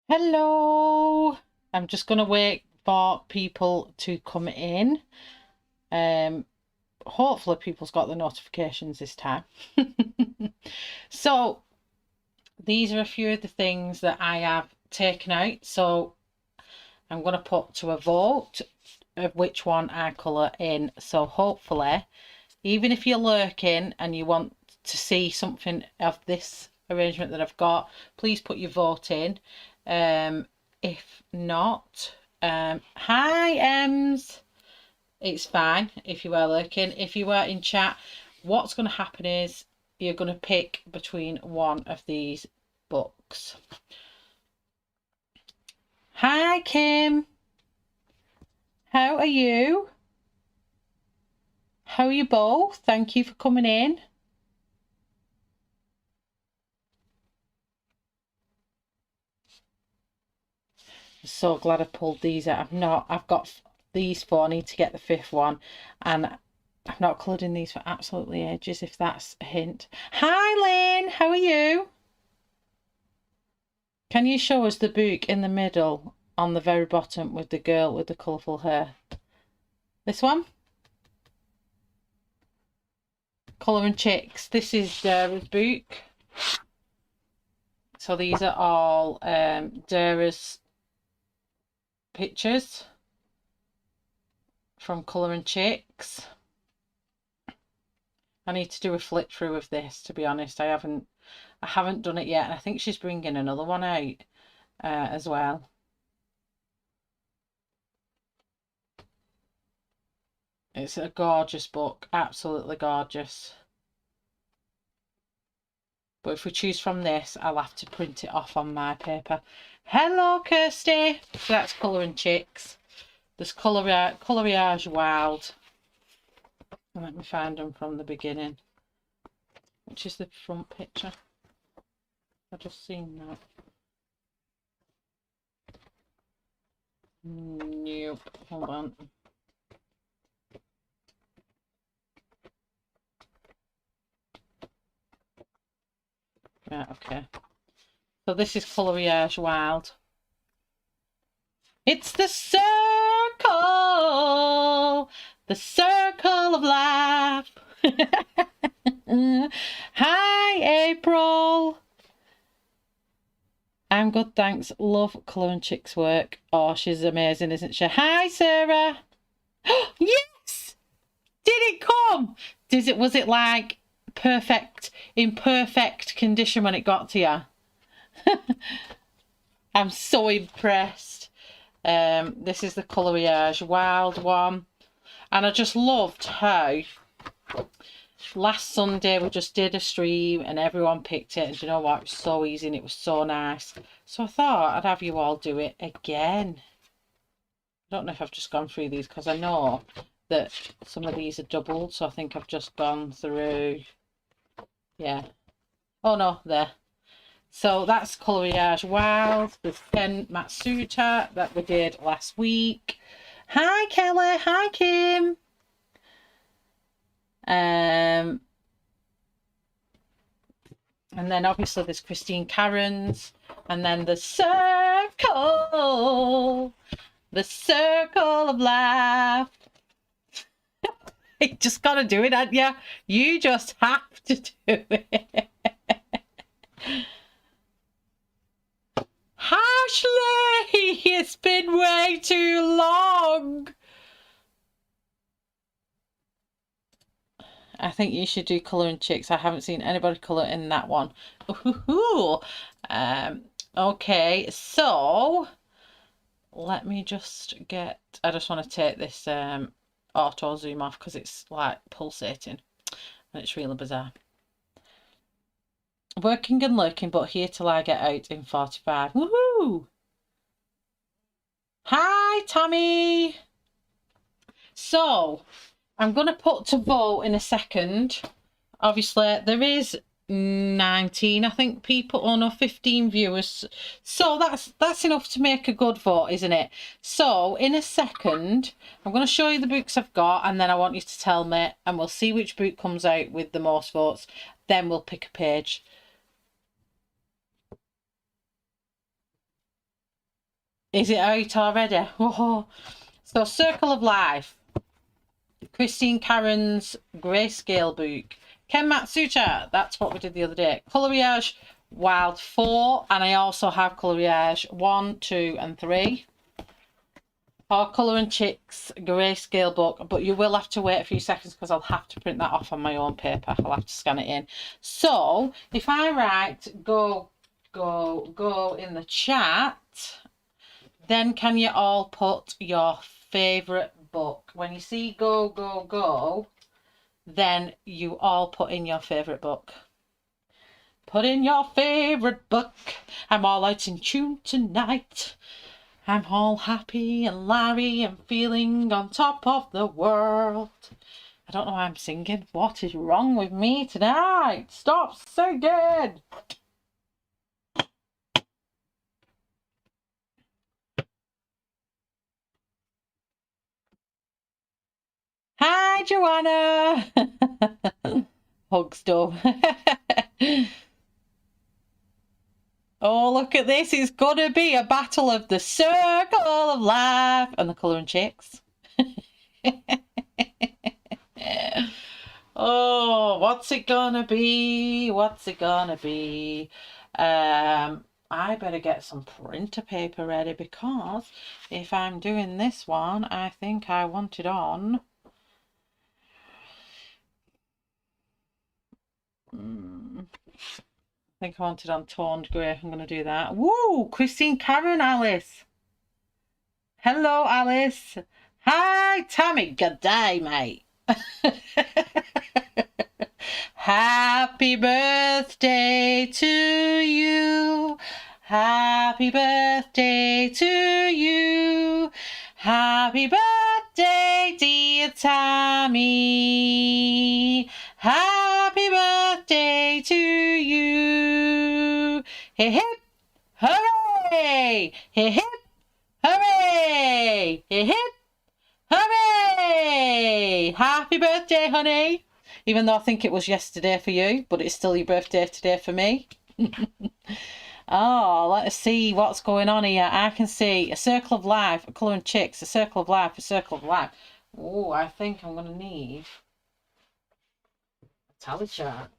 Hello. I'm just going to wait for people to come in. Hopefully people's got the notifications this time. So these are a few of the things that I have taken out. So I'm going to put to a vote of which one I colour in. So hopefully, even if you're lurking and you want to see something of this arrangement that I've got, please put your vote in. If not, hi Ems, it's fine if you are lurking. If you are in chat, what's going to happen is you're going to pick between one of these books. Hi Kim, how are you? How are you both? Thank you for coming in. So glad I pulled these out. I've got these four. I need to get the fifth one, and I've not coloured in these for absolutely ages, if that's a hint. Hi Lynn, how are you? Can you show us the book in the middle on the very bottom with the girl with the colourful hair? This one? Colour and Chicks. This is Dara's book. So these are all Dara's pictures from Colour and Chicks. I need to do a flip through of this, to be honest. I haven't done it yet, and I think she's bringing another one out as well. It's a gorgeous book, absolutely gorgeous. But if we choose from this, I'll have to print it off on my paper. Hello, Kirsty. So that's Colour and Chicks. There's Coloriage Wild. Let me find them from the beginning. Which is the front picture? I've just seen that. Nope. Hold on. Right, okay. So this is Coloriage Wild. It's the circle of life. Hi, April. I'm good, thanks. Love Colour and Chicks work. Oh, she's amazing, isn't she? Hi, Sarah. Yes! Did it come? Was it like perfect, in perfect condition when it got to you? I'm so impressed. This is the Coloriage Wild one. And I just loved how last Sunday we just did a stream and everyone picked it. And you know what? It was so easy and it was so nice. So I thought I'd have you all do it again. I don't know if I've just gone through these because I know that some of these are doubled. So I think I've just gone through. Yeah. Oh no, there. So that's Coloriage Wild with Ken Matsuta that we did last week. Hi Kelly, hi Kim. And then obviously there's Christine Cairns, and then the circle of life. You just gotta do it, haven't you? You just have to do it. Ashley, it's been way too long. I think you should do Colour and Chicks. I haven't seen anybody colour in that one. Ooh. Okay, so let me just get. I just want to take this auto zoom off because it's like pulsating and it's really bizarre. Working and lurking, but here till I get out in 45. Woohoo! Hi, Tammy. So I'm going to put to vote in a second. Obviously, there is 19, I think, people, or no, 15 viewers. So that's enough to make a good vote, isn't it? So in a second, I'm going to show you the books I've got, and then I want you to tell me, and we'll see which book comes out with the most votes. Then we'll pick a page. Is it out already? Oh. So Circle of Life. Christine Karen's Grayscale book. Ken Matsucha, that's what we did the other day. Coloriage Wild 4, and I also have Coloriage 1, 2 and 3. Or Colour and Chicks Grayscale book, but you will have to wait a few seconds because I'll have to print that off on my own paper. I'll have to scan it in. So if I write go in the chat, then can you all put your favourite book? When you see go, then you all put in your favourite book. Put in your favourite book. I'm all out in tune tonight. I'm all happy and Larry and feeling on top of the world. I don't know why I'm singing. What is wrong with me tonight? Stop singing. Hi, Joanna. Hug stuff. Oh, look at this. It's going to be a battle of the Circle of Life and the Colour and Chicks. Oh, what's it going to be? What's it going to be? I better get some printer paper ready because if I'm doing this one, I think I want it on. I think I want it on toned grey. I'm going to do that. Woo! Christine Karen, Alice. Hello, Alice. Hi, Tammy. Good day, mate. Happy birthday to you. Happy birthday to you. Happy birthday, dear Tammy. Happy birthday to you. Hip hip, hooray! Hip hip, hooray! Hip hip, hooray! Happy birthday, honey. Even though I think it was yesterday for you, but it's still your birthday today for me. Oh, let's see what's going on here. I can see a Circle of Life, a Colour and Chicks, a Circle of Life, a Circle of Life. Oh, I think I'm going to need a tally chart.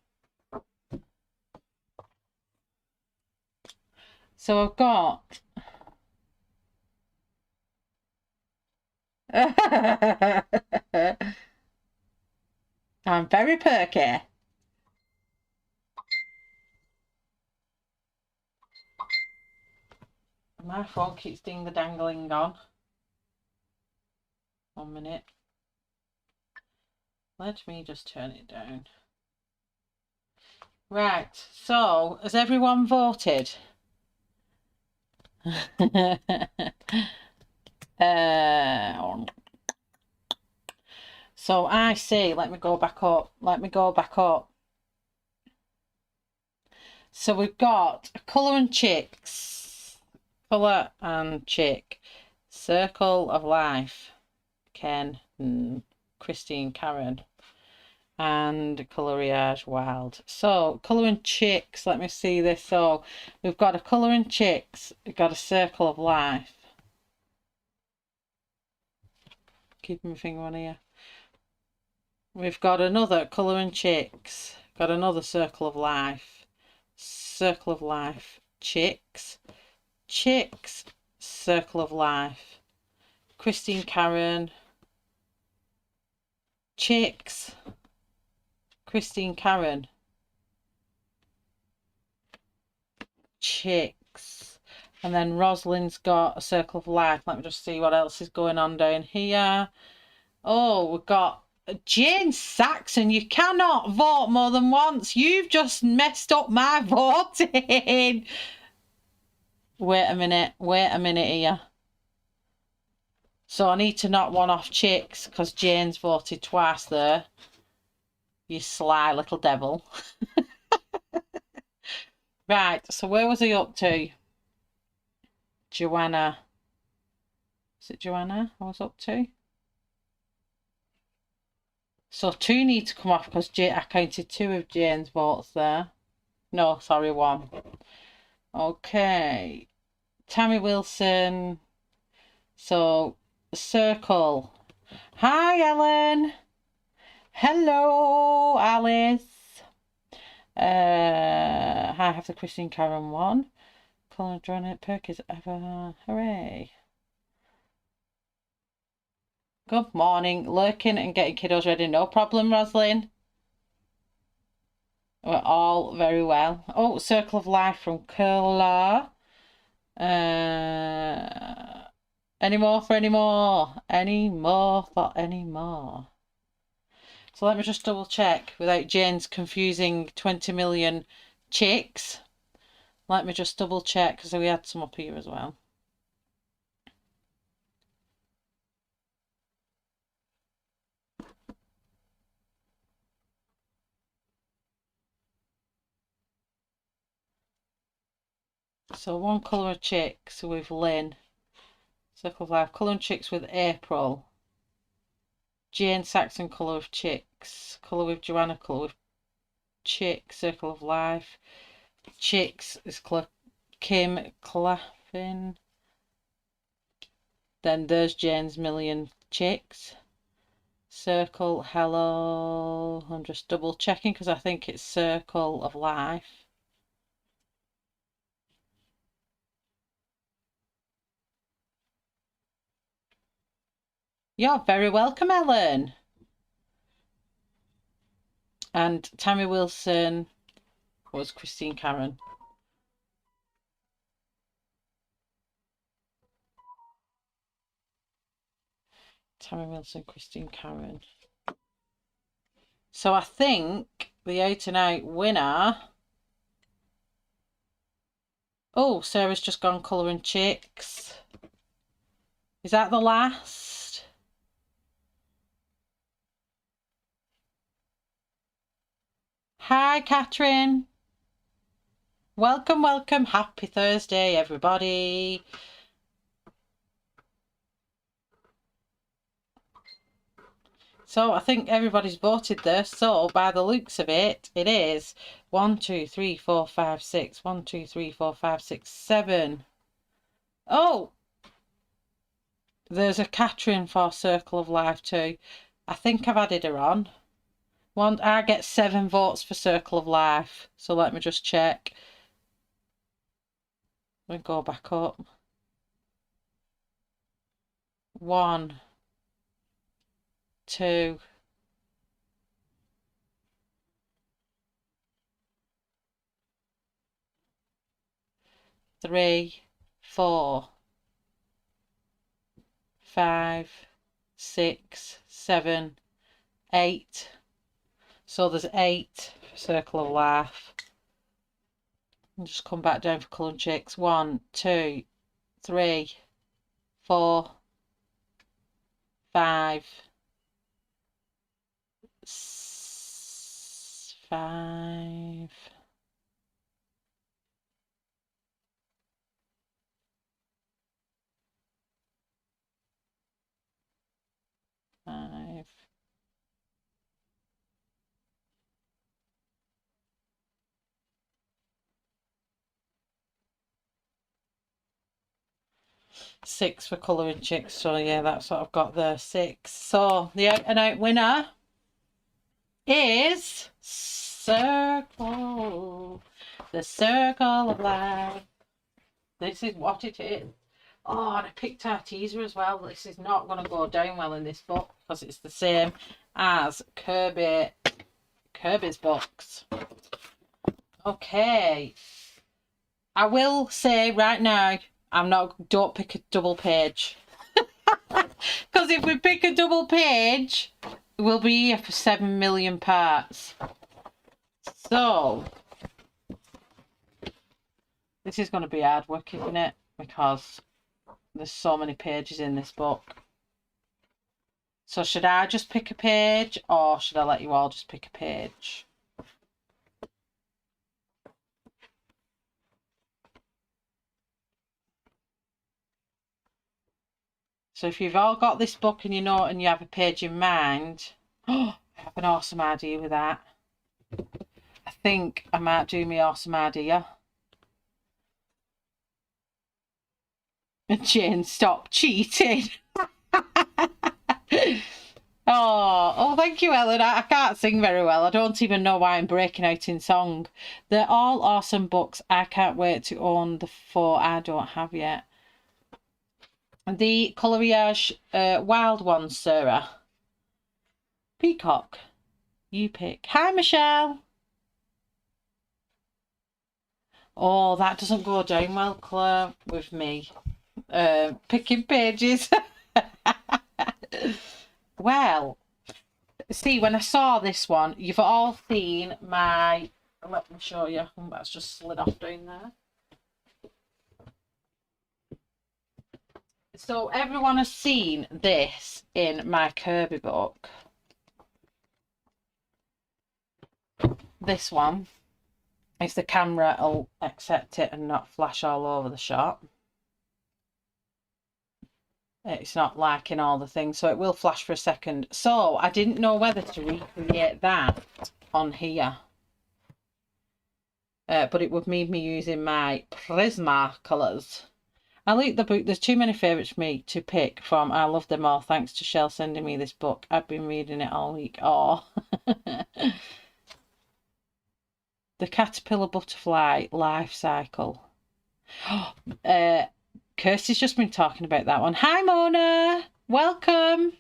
So I've got... I'm very perky. My phone keeps ding-the-dangling on. 1 minute. Let me just turn it down. Right, so has everyone voted? So I see, let me go back up. So we've got Colour and Chicks, Colour and Chick, Circle of Life, Ken, Christine, Karen, and Coloriage Wild. So Colour and Chicks, let me see this. So we've got a Colour and Chicks, we've got a Circle of Life. Keeping my finger on here. We've got another Colour and Chicks, got another Circle of Life, Circle of Life, Chicks, Chicks, Circle of Life, Christine, Karen, Chicks, Christine, Karen, Chicks, and then Rosalind's got a Circle of Life. Let me just see what else is going on down here. Oh, we've got Jane Saxon. You cannot vote more than once. You've just messed up my voting. Wait a minute here. So I need to knock one off Chicks because Jane's voted twice there. You sly little devil. Right, so where was he up to? Joanna. Is it Joanna I was up to? So 2 need to come off because I counted 2 of Jane's votes there. No, sorry, 1. Okay. Tammy Wilson, So, circle. Hi, Ellen. Hello, Alice. I have the Christine Karen one. Colin Dronit perk is ever. Hooray. Good morning. Lurking and getting kiddos ready. No problem, Roslyn. We're all very well. Oh, Circle of Life from Curla. Any more for any more? Any more for any more? So let me just double check without Jane's confusing 20 million chicks. Let me just double check because we had some up here as well. So one colour of chicks with Lynn. Circle of Life. Colour and chicks with April. Jane Saxon colour of chicks. Colour with Joanna colour with chick. Circle of Life. Chicks is Kim Claffin. Then there's Jane's Million Chicks. Circle, hello. I'm just double checking because I think it's Circle of Life. You're very welcome, Ellen. And Tammy Wilson was Christine Karen. Tammy Wilson, Christine Karen. So I think the 8 and 8 winner. Oh, Sarah's just gone Colour and Chicks. Is that the last? Hi, Catherine. Welcome, welcome. Happy Thursday, everybody. So I think everybody's voted this. So by the looks of it, it is 1, 2, 3, 4, 5, 6. 1, 2, 3, 4, 5, 6, 7. Oh, there's a Catherine for Circle of Life too. I think I've added her on. I get 7 votes for Circle of Life. So let me just check. We go back up. 1, 2. 3, 4, 5, 6, 7, 8. So there's 8 for Circle of Life. And just come back down for Colour and Chicks. 1, 2, 3, 4, 5, 5. 5. 6 for Colour and Chicks. So yeah, that's what I've got there. 6. So the out and out winner is Circle. The Circle of Life. This is what it is. Oh, and I picked Arteza as well. This is not going to go down well in this book because it's the same as Kirby's books. Okay. I will say right now, don't pick a double page. Because if we pick a double page, we'll be here for 7 million parts. So, this is going to be hard work, isn't it? Because there's so many pages in this book. So should I just pick a page or should I let you all just pick a page? So if you've all got this book and you know and you have a page in mind, oh, I have an awesome idea with that. I think I might do my awesome idea. Jane, stop cheating. Oh, thank you, Ellen. I can't sing very well. I don't even know why I'm breaking out in song. They're all awesome books. I can't wait to own the 4 I don't have yet. The Coloriage Wild Ones, Sarah. Peacock. You pick. Hi, Michelle. Oh, that doesn't go down well, Claire, with me. Picking pages. Well, see, when I saw this one, you've all seen my... Let me show you. That's just slid off down there. So everyone has seen this in my Kirby book. This one. If the camera will accept it and not flash all over the shot. It's not liking all the things, so it will flash for a second. So I didn't know whether to recreate that on here. But it would mean me using my Prisma colours. I like the book. There's too many favourites for me to pick from. I love them all. Thanks to Shell sending me this book. I've been reading it all week. Oh. The Caterpillar Butterfly Life Cycle. Kirsty's just been talking about that one. Hi, Mona. Welcome.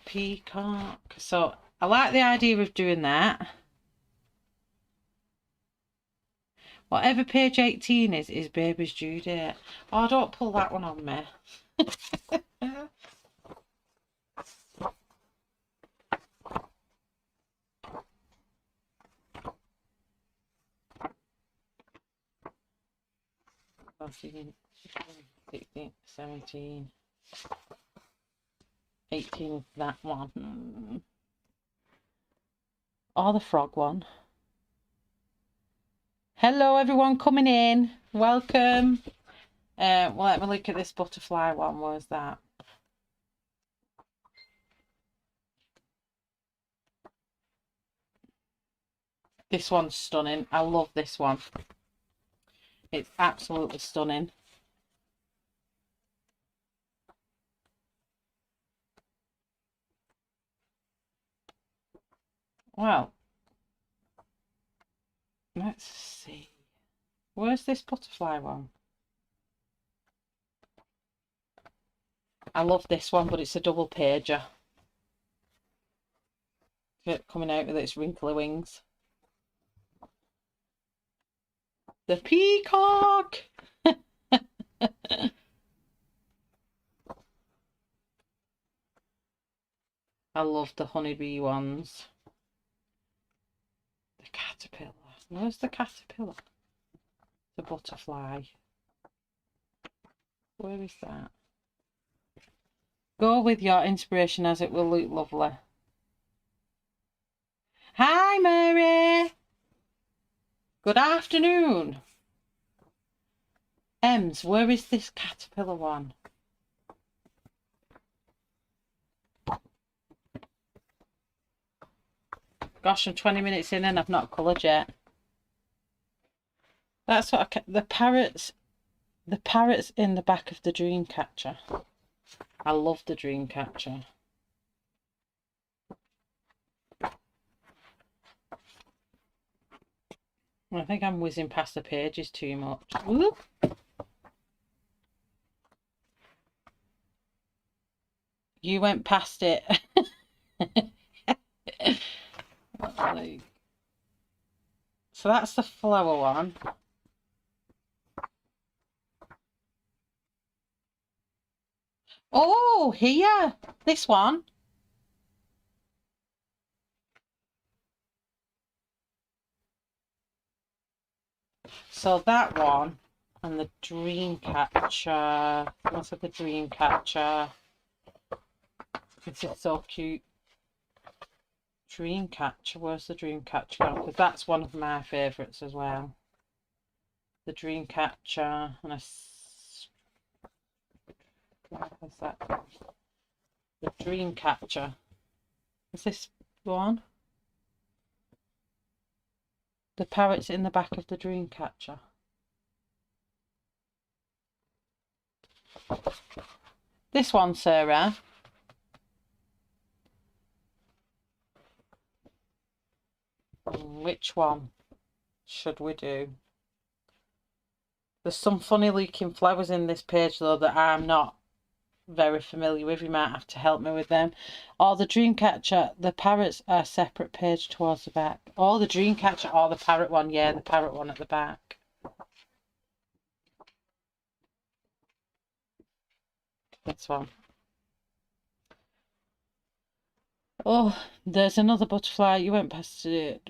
Peacock. So I like the idea of doing that. Whatever page 18 is baby's due date. Oh, don't pull that one on me. Oh, 16, 17, 18, that one. Or the frog one. Hello, everyone coming in. Welcome. Well, let me look at this butterfly one. Where's that? This one's stunning. I love this one. It's absolutely stunning. Well, let's see. Where's this butterfly one? I love this one, but it's a double pager. Coming out with its wrinkly wings. The peacock! I love the honeybee ones. The caterpillar. Where's the caterpillar? The butterfly. Where is that? Go with your inspiration as it will look lovely. Hi, Mary. Good afternoon. Ems, where is this caterpillar one? Gosh, I'm 20 minutes in and I've not coloured yet. That's what the parrots in the back of the dream catcher. I love the dream catcher. I think I'm whizzing past the pages too much. Whoop. You went past it. So that's the flower one. Oh, here. This one. So that one and the dream catcher. What's the dream catcher? This is so cute. Dream catcher. Where's the dream catcher? Because that's one of my favourites as well. The dream catcher and what's that? The dream catcher. Is this one? The parrot's in the back of the dream catcher. This one, Sarah. Which one should we do? There's some funny looking flowers in this page though that I'm not very familiar with. You might have to help me with them. Or the dream catcher, the parrots are a separate page towards the back. Or the dream catcher or the parrot one. Yeah, the parrot one at the back. This one. Oh, there's another butterfly. You went past it.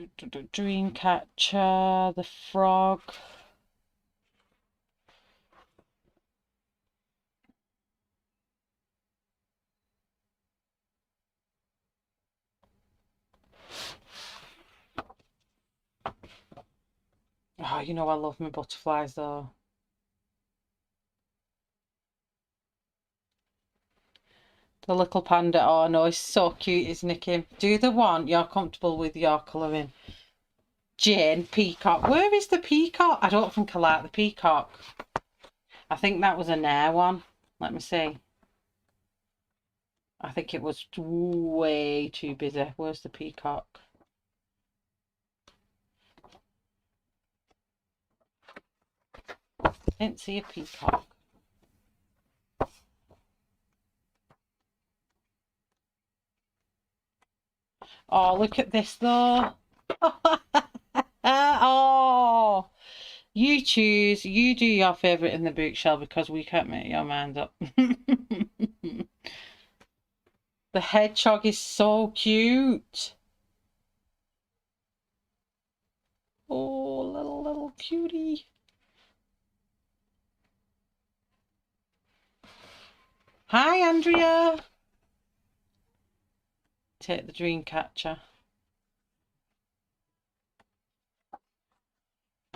Dream catcher, the frog. Oh, you know I love my butterflies though. The little panda. Oh no, he's so cute, isn't he? Do the one you're comfortable with your colouring. Jane, peacock. Where is the peacock? I don't think I like the peacock. I think that was a Nair one. Let me see. I think it was way too busy. Where's the peacock? Didn't see a peacock. Oh, look at this though. Oh, you choose. You do your favourite in the bookshelf because we can't make your mind up. The hedgehog is so cute. Oh, little cutie. Hi, Andrea. Take the dream catcher.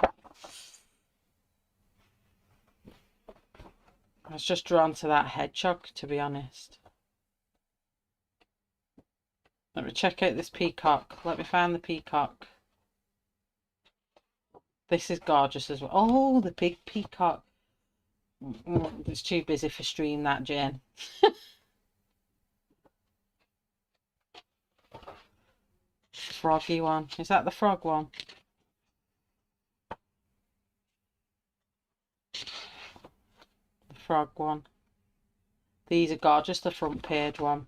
I was just drawn to that hedgehog, to be honest. Let me check out this peacock. Let me find the peacock. This is gorgeous as well. Oh, the big peacock. It's too busy for stream, that, Jane. Froggy one. Is that the frog one? The frog one. These are gorgeous, the front page one.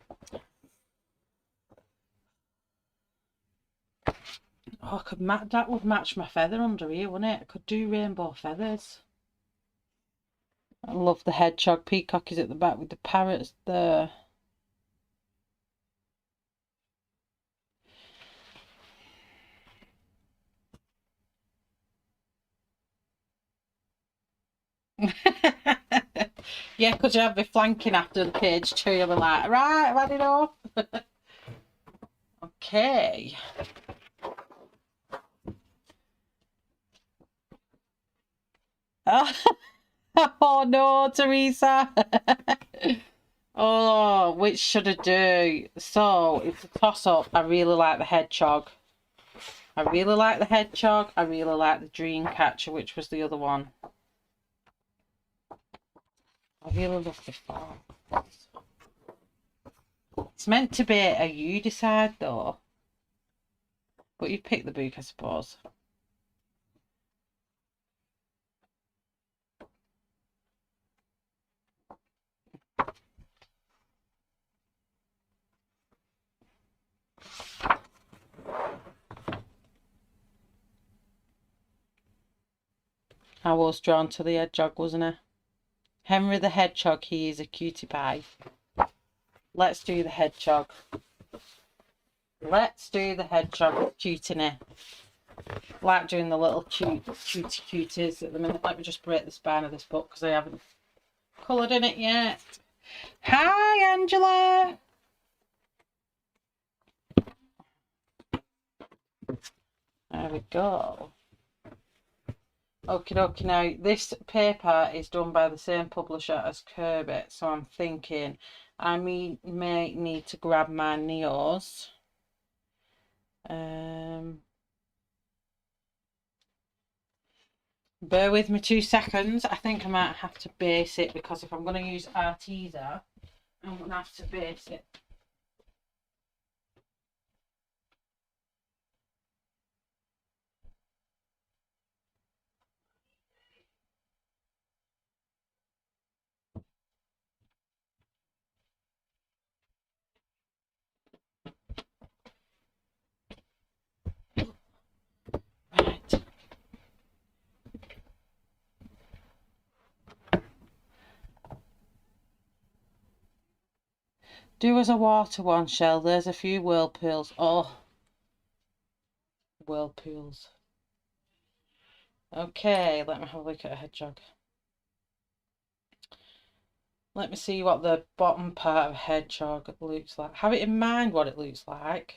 Oh, I could that would match my feather under here, wouldn't it? I could do rainbow feathers. I love the hedgehog. Peacock is at the back with the parrots there. Yeah, because you have me flanking after the page too. You'll be like, right, I've had it off. Okay. Oh no, Teresa. Oh, which should I do? So, it's a toss-up. I really like the hedgehog. I really like the hedgehog. I really like the dream catcher, which was the other one. I really love the frog. It's meant to be a you decide though. But you pick the book, I suppose. I was drawn to the hedgehog, wasn't I? Henry the Hedgehog, he is a cutie pie. Let's do the hedgehog. Let's do the hedgehog cutie. Like doing the little cuties at the minute. Let me just break the spine of this book because I haven't coloured in it yet. Hi, Angela. There we go. Okie dokie. Now, this paper is done by the same publisher as Kirby, so I'm thinking I may need to grab my Neos. Bear with me 2 seconds. I think I might have to base it because if I'm going to use arteza, I'm going to have to base it. Right. Do as a water one, Shell. There's a few whirlpools. Oh, whirlpools. Okay, let me have a look at a hedgehog. Let me see what the bottom part of a hedgehog looks like. Have it in mind what it looks like.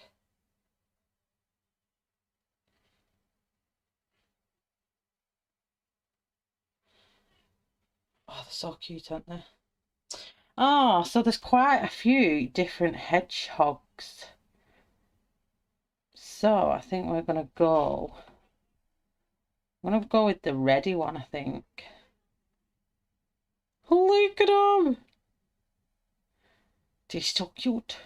Oh, they're so cute, aren't they? Oh, so there's quite a few different hedgehogs. So I think we're going to go... I'm going to go with the ready one, I think. Look at him! He's so cute.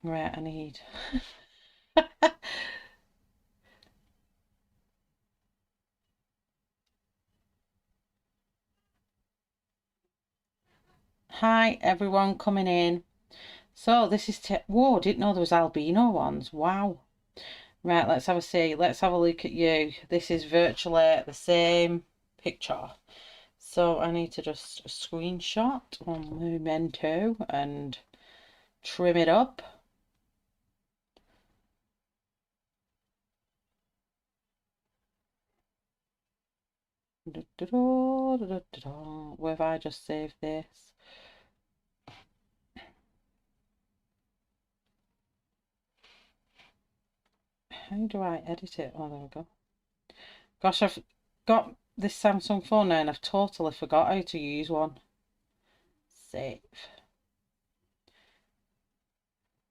Right, I need... Hi, everyone coming in. So this is... Whoa, didn't know there was albino ones. Wow. Right, let's have a see. Let's have a look at you. This is virtually the same picture. So I need to just screenshot on Memento and trim it up. Where have I just saved this? How do I edit it? Oh, there we go. Gosh, I've got this Samsung phone now and I've totally forgot how to use one. Save.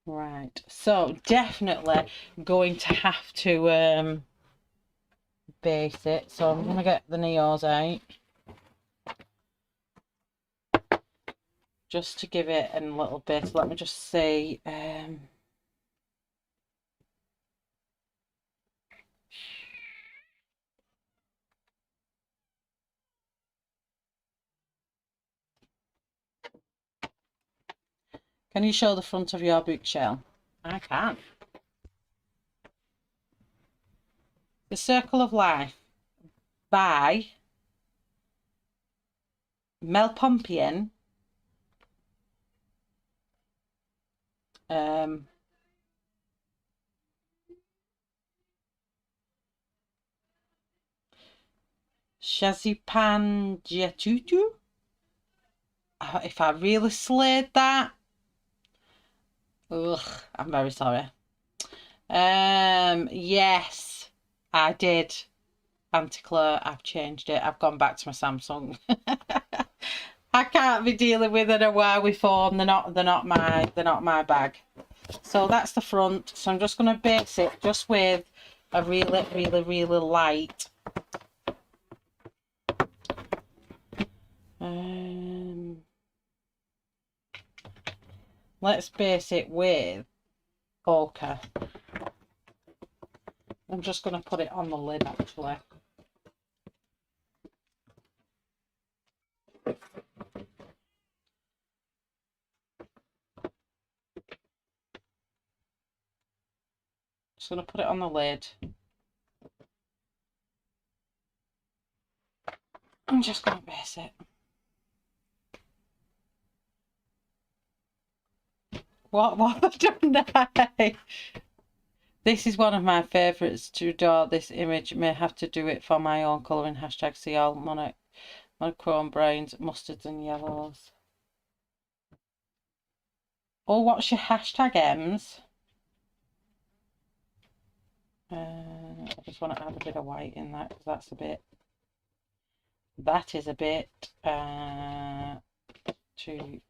Right, so definitely going to have to base it. So I'm going to get the Neos out. Just to give it a little bit. Let me just see. Can you show the front of your bookshelf? I can. The Circle of Life by Mel Pompian. Shazipan Jatutu. If I really slayed that, ugh, I'm very sorry. Yes, I did. Auntie Claire, I've changed it. I've gone back to my Samsung. I can't be dealing with a Huawei phone. They're not my bag. So that's the front. So I'm just going to base it just with a really light. Let's base it with ochre. I'm just going to put it on the lid actually. Just going to put it on the lid. I'm just going to base it. What have I done now? This is one of my favourites to draw this image. May have to do it for my own colouring. Hashtag see all monochrome browns, mustards and yellows. Oh, what's your hashtag, Ems? I just want to add a bit of white in that because that's a bit... That is a bit too...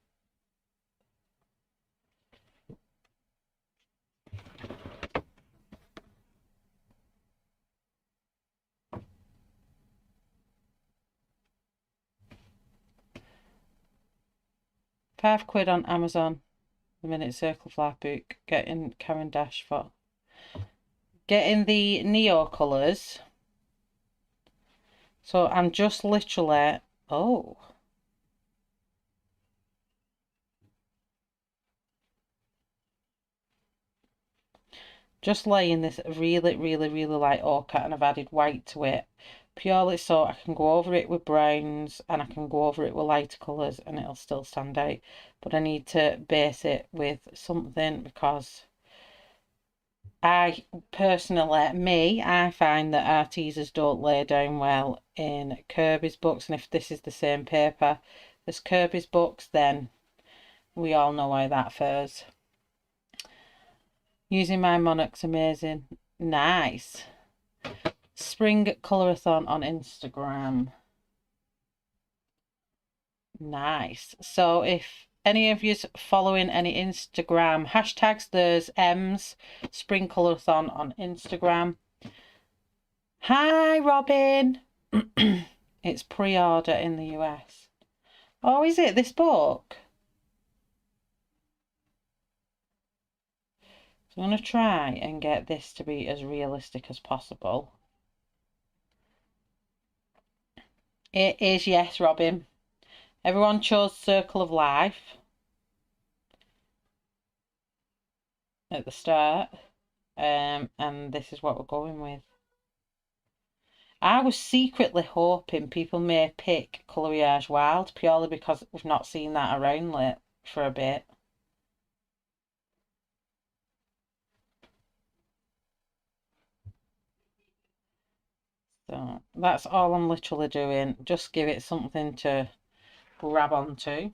£5 on Amazon. The Minute Circle of Life book. Getting Karen Dash for. Getting the Neo colours. So I'm just literally, oh. Just laying this really, really, really light ochre, and I've added white to it. Purely so I can go over it with browns and I can go over it with lighter colours and it'll still stand out. But I need to base it with something because I personally, I find that artezas don't lay down well in Kirby's books, and if this is the same paper as Kirby's books, then we all know how that fares. Using my Monarch's amazing. Nice. Spring Colourathon on Instagram. Nice. So if any of you's following any Instagram hashtags, there's M's Spring Colourathon on Instagram. Hi, Robin. It's pre-order in the US. Oh, is it this book? So I'm going to try and get this to be as realistic as possible. It is, yes, Robin. Everyone chose Circle of Life at the start. And this is what we're going with. I was secretly hoping people may pick Coloriage Wild purely because we've not seen that around late for a bit. So that's all I'm literally doing. Just give it something to grab onto.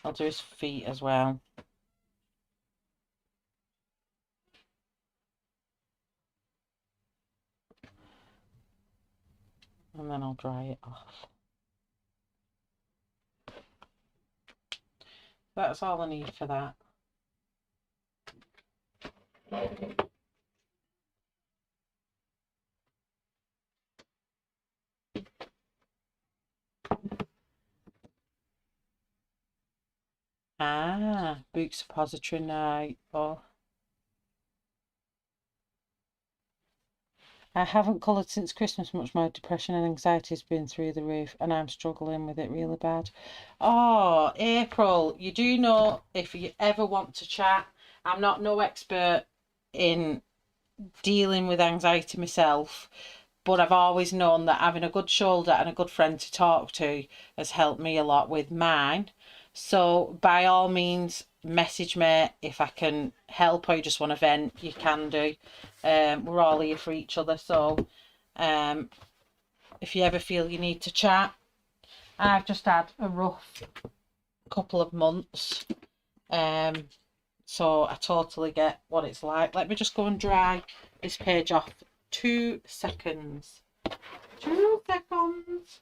I'll do his feet as well. And then I'll dry it off. That's all I need for that. Ah, book suppository now. Oh. I haven't coloured since Christmas much. My depression and anxiety has been through the roof and I'm struggling with it really bad. Oh, April, you do know if you ever want to chat, I'm not no expert in dealing with anxiety myself, but I've always known that having a good shoulder and a good friend to talk to has helped me a lot with mine. So by all means, message me if I can help or you just want to vent, you can do. We're all here for each other. So if you ever feel you need to chat, I've just had a rough couple of months. So I totally get what it's like. Let me just go and dry this page off. 2 seconds. 2 seconds.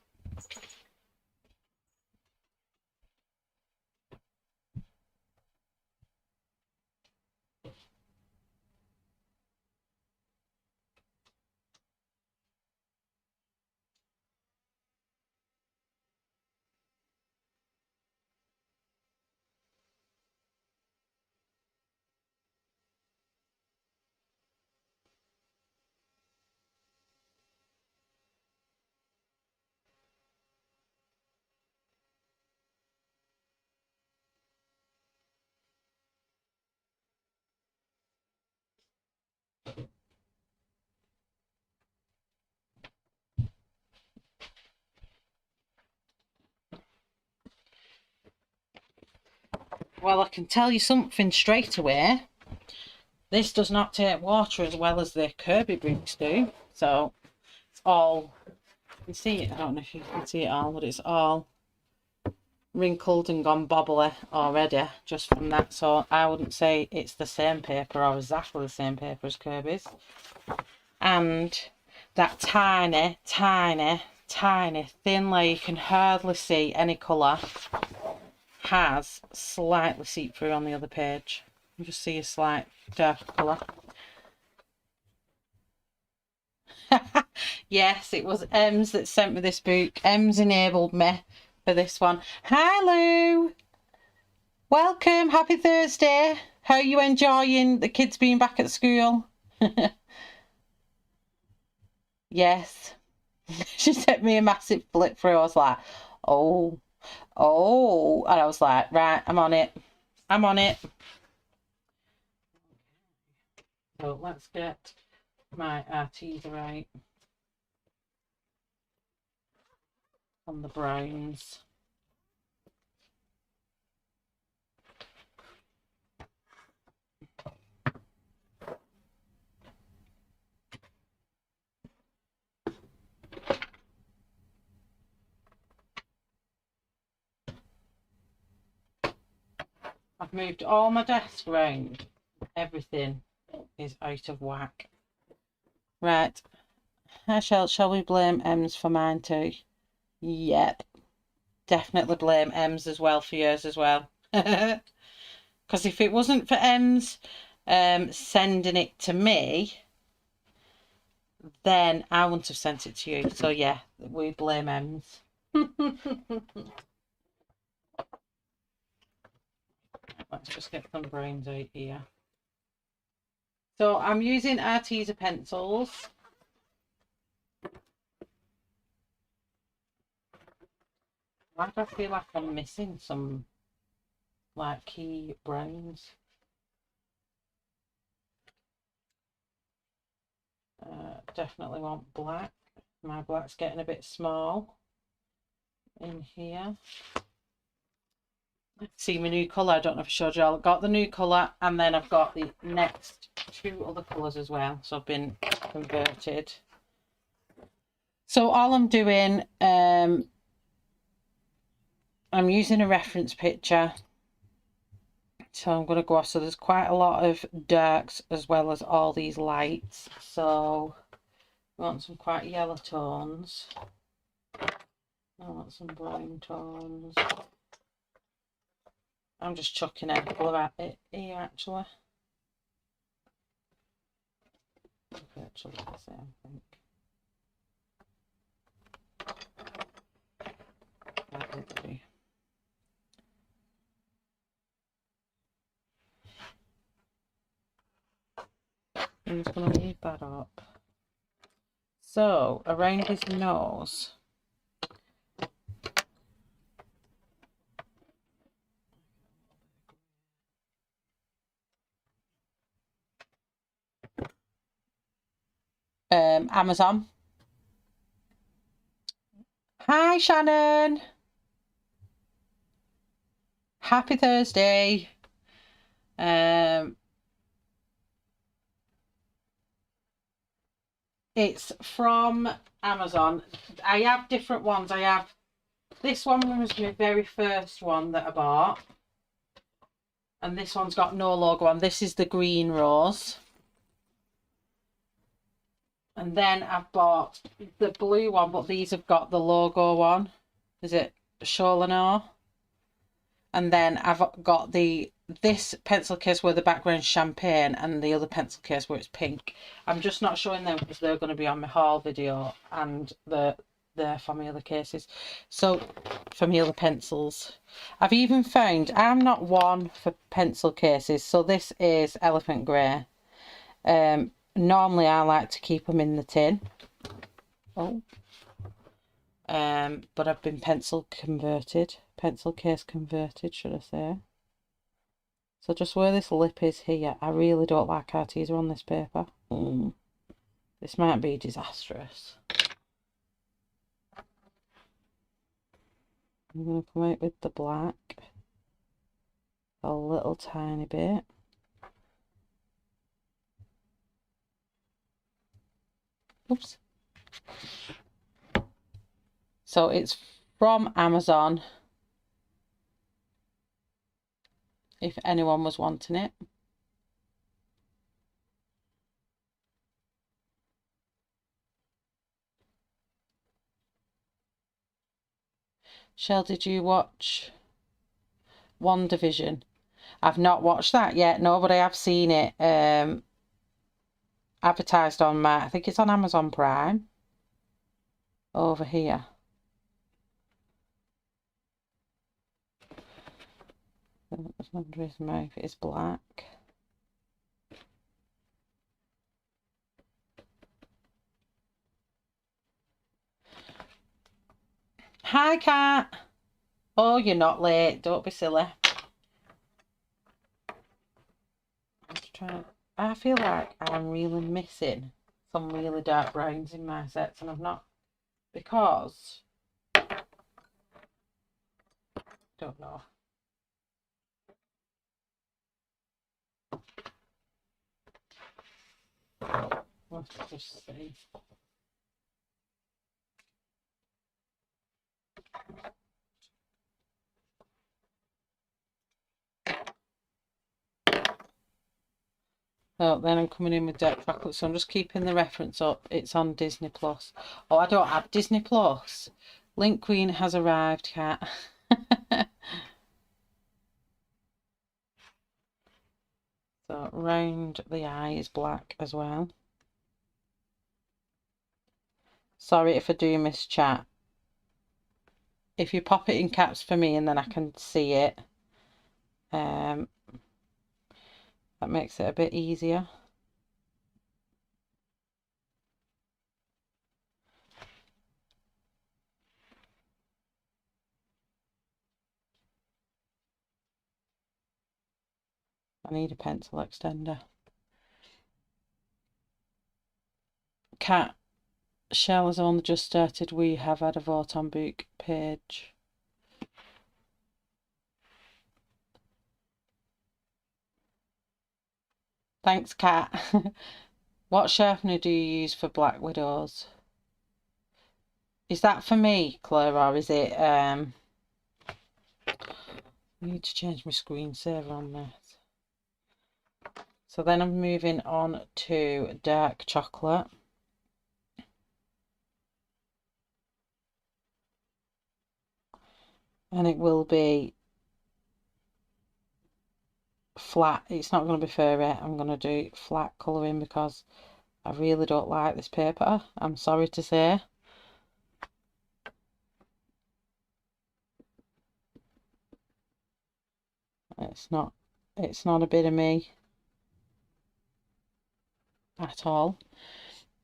Well, I can tell you something straight away. This does not take water as well as the Kirby books do. So it's all, you can see it, I don't know if you can see it all, but it's all wrinkled and gone bobbly already just from that. So I wouldn't say it's the same paper or exactly the same paper as Kirby's. And that tiny, tiny, tiny thin layer, you can hardly see any colour, has slightly seep through on the other page. You just see a slight darker colour. Yes, it was Ems that sent me this book. Ems enabled me for this one. Hi, Lou. Welcome, happy Thursday. How are you enjoying the kids being back at school? Yes. She sent me a massive flip through. I was like, oh, oh. And I was like, right, I'm on it. I'm on it. So let's get my arteza right on the browns. I've moved all my desk around. Everything is out of whack. Right. Shall we blame Ems for mine too? Yep. Definitely blame Ems as well for yours as well. Because if it wasn't for Ems sending it to me, then I wouldn't have sent it to you. So yeah, we blame Ems. Let's just get some browns out here. So I'm using Arteza pencils. Why do I feel like I'm missing some like key browns? Definitely want black. My black's getting a bit small in here. See my new colour. I don't know if I showed you all. I've got the new colour and then I've got the next two other colours as well. So I've been converted. So all I'm doing, I'm using a reference picture. So I'm going to go off. So there's quite a lot of darks as well as all these lights. So I want some quite yellow tones. I want some brown tones. I'm just chucking a colour at it here actually. Virtually the same, I think. I'm just going to leave that up. So around his nose, Amazon. Hi Shannon. Happy Thursday. It's from Amazon. I have different ones. I have this one was my very first one that I bought. And this one's got no logo on. This is the green rose. And then I've bought the blue one, but these have got the logo one. Is it Cholonor? And then I've got this pencil case where the background's champagne and the other pencil case where it's pink. I'm just not showing them because they're going to be on my haul video and they're for my other cases. So for my other pencils. I've even found, I'm not one for pencil cases. So this is elephant grey. Normally I like to keep them in the tin. Oh. But I've been pencil case converted, should I say. So just where this lip is here, I really don't like Arteza on this paper. This might be disastrous. I'm going to come out with the black a little tiny bit. Oops. So it's from Amazon, if anyone was wanting it. Shell, did you watch WandaVision? I've not watched that yet, no, but I have seen it advertised on I think it's on Amazon Prime over here. Under his mouth is black. Hi, cat. Oh, you're not late. Don't be silly. I'm just trying. I feel like I'm really missing some really dark browns in my sets, and I'm not, because don't know. Let's just see. So then I'm coming in with dark chocolate, so I'm just keeping the reference up. It's on Disney Plus. Oh, I don't have Disney Plus. Link Queen has arrived, cat. So round the eye is black as well. Sorry if I do miss chat. If you pop it in caps for me and then I can see it, that makes it a bit easier. I need a pencil extender. Cat, Shell has only just started. We have had a vote on book page. Thanks, Cat. What sharpener do you use for Black Widows? Is that for me, Claire, or is it I need to change my screensaver on this. So then I'm moving on to dark chocolate. And it will be flat. It's not going to be furry. I'm going to do flat colouring because I really don't like this paper. I'm sorry to say. It's not a bit of me at all.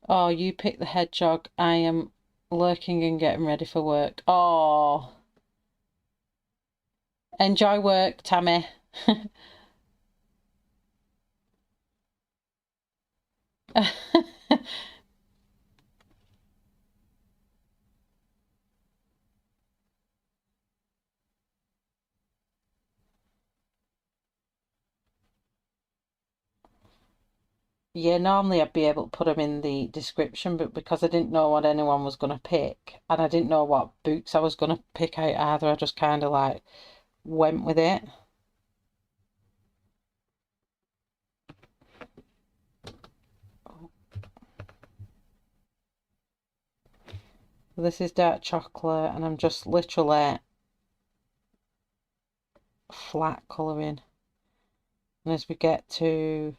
Oh, you picked the hedgehog. I am lurking and getting ready for work. Oh, enjoy work, Tammy. Yeah, normally I'd be able to put them in the description, but because I didn't know what anyone was going to pick, and I didn't know what books I was going to pick out either, I just kind of like went with it. This is dark chocolate, and I'm just literally flat colouring. And as we get to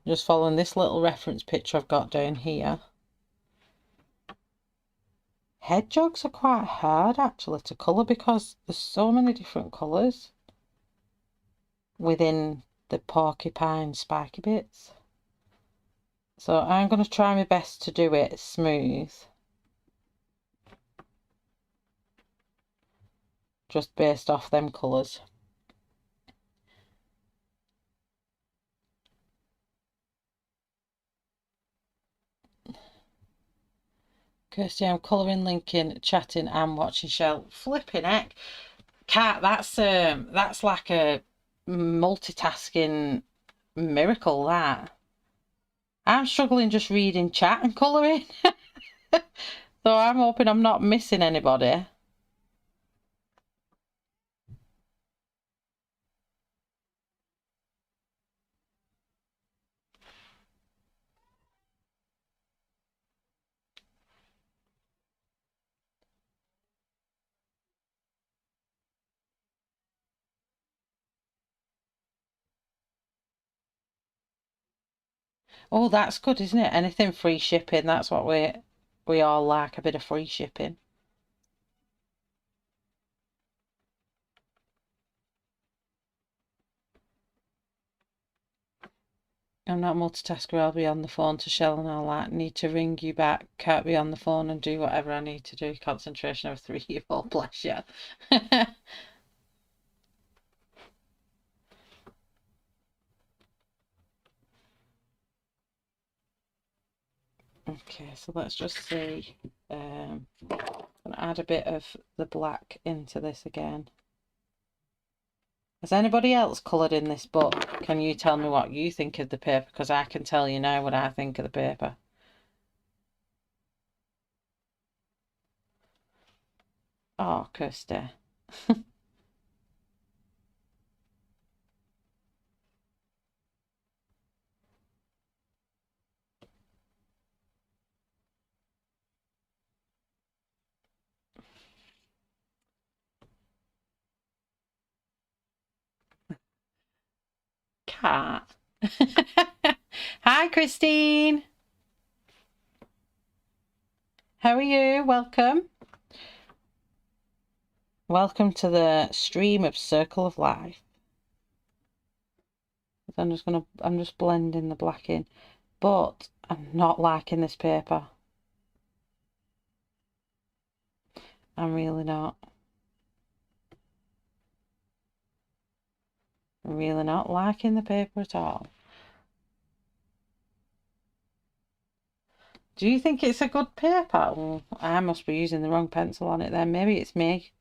just following this little reference picture I've got down here. Hedgehogs are quite hard actually to colour because there's so many different colours within the porcupine spiky bits. So I'm going to try my best to do it smooth. Just based off them colours. Kirsty, I'm colouring, linking, chatting and watching Shell. Flipping heck. Cat, that's like a multitasking miracle, that. I'm struggling just reading chat and colouring. So I'm hoping I'm not missing anybody. Oh, that's good, isn't it? Anything free shipping, that's what We all like a bit of free shipping. I'm not multitasker, I'll be on the phone to Shell and all that. Need to ring you back, can't be on the phone and do whatever I need to do. Concentration of a 3-year-old, bless you. Okay, so let's just see. I'm going to add a bit of the black into this again. Has anybody else coloured in this book? Can you tell me what you think of the paper? Because I can tell you now what I think of the paper. Oh, Kirsty. Cat. Hi, Christine. How are you? Welcome. Welcome to the stream of Circle of Life. I'm just blending the black in, but I'm not liking this paper. I'm really not. I'm really not liking the paper at all. Do you think it's a good paper? Well, I must be using the wrong pencil on it then. Maybe it's me.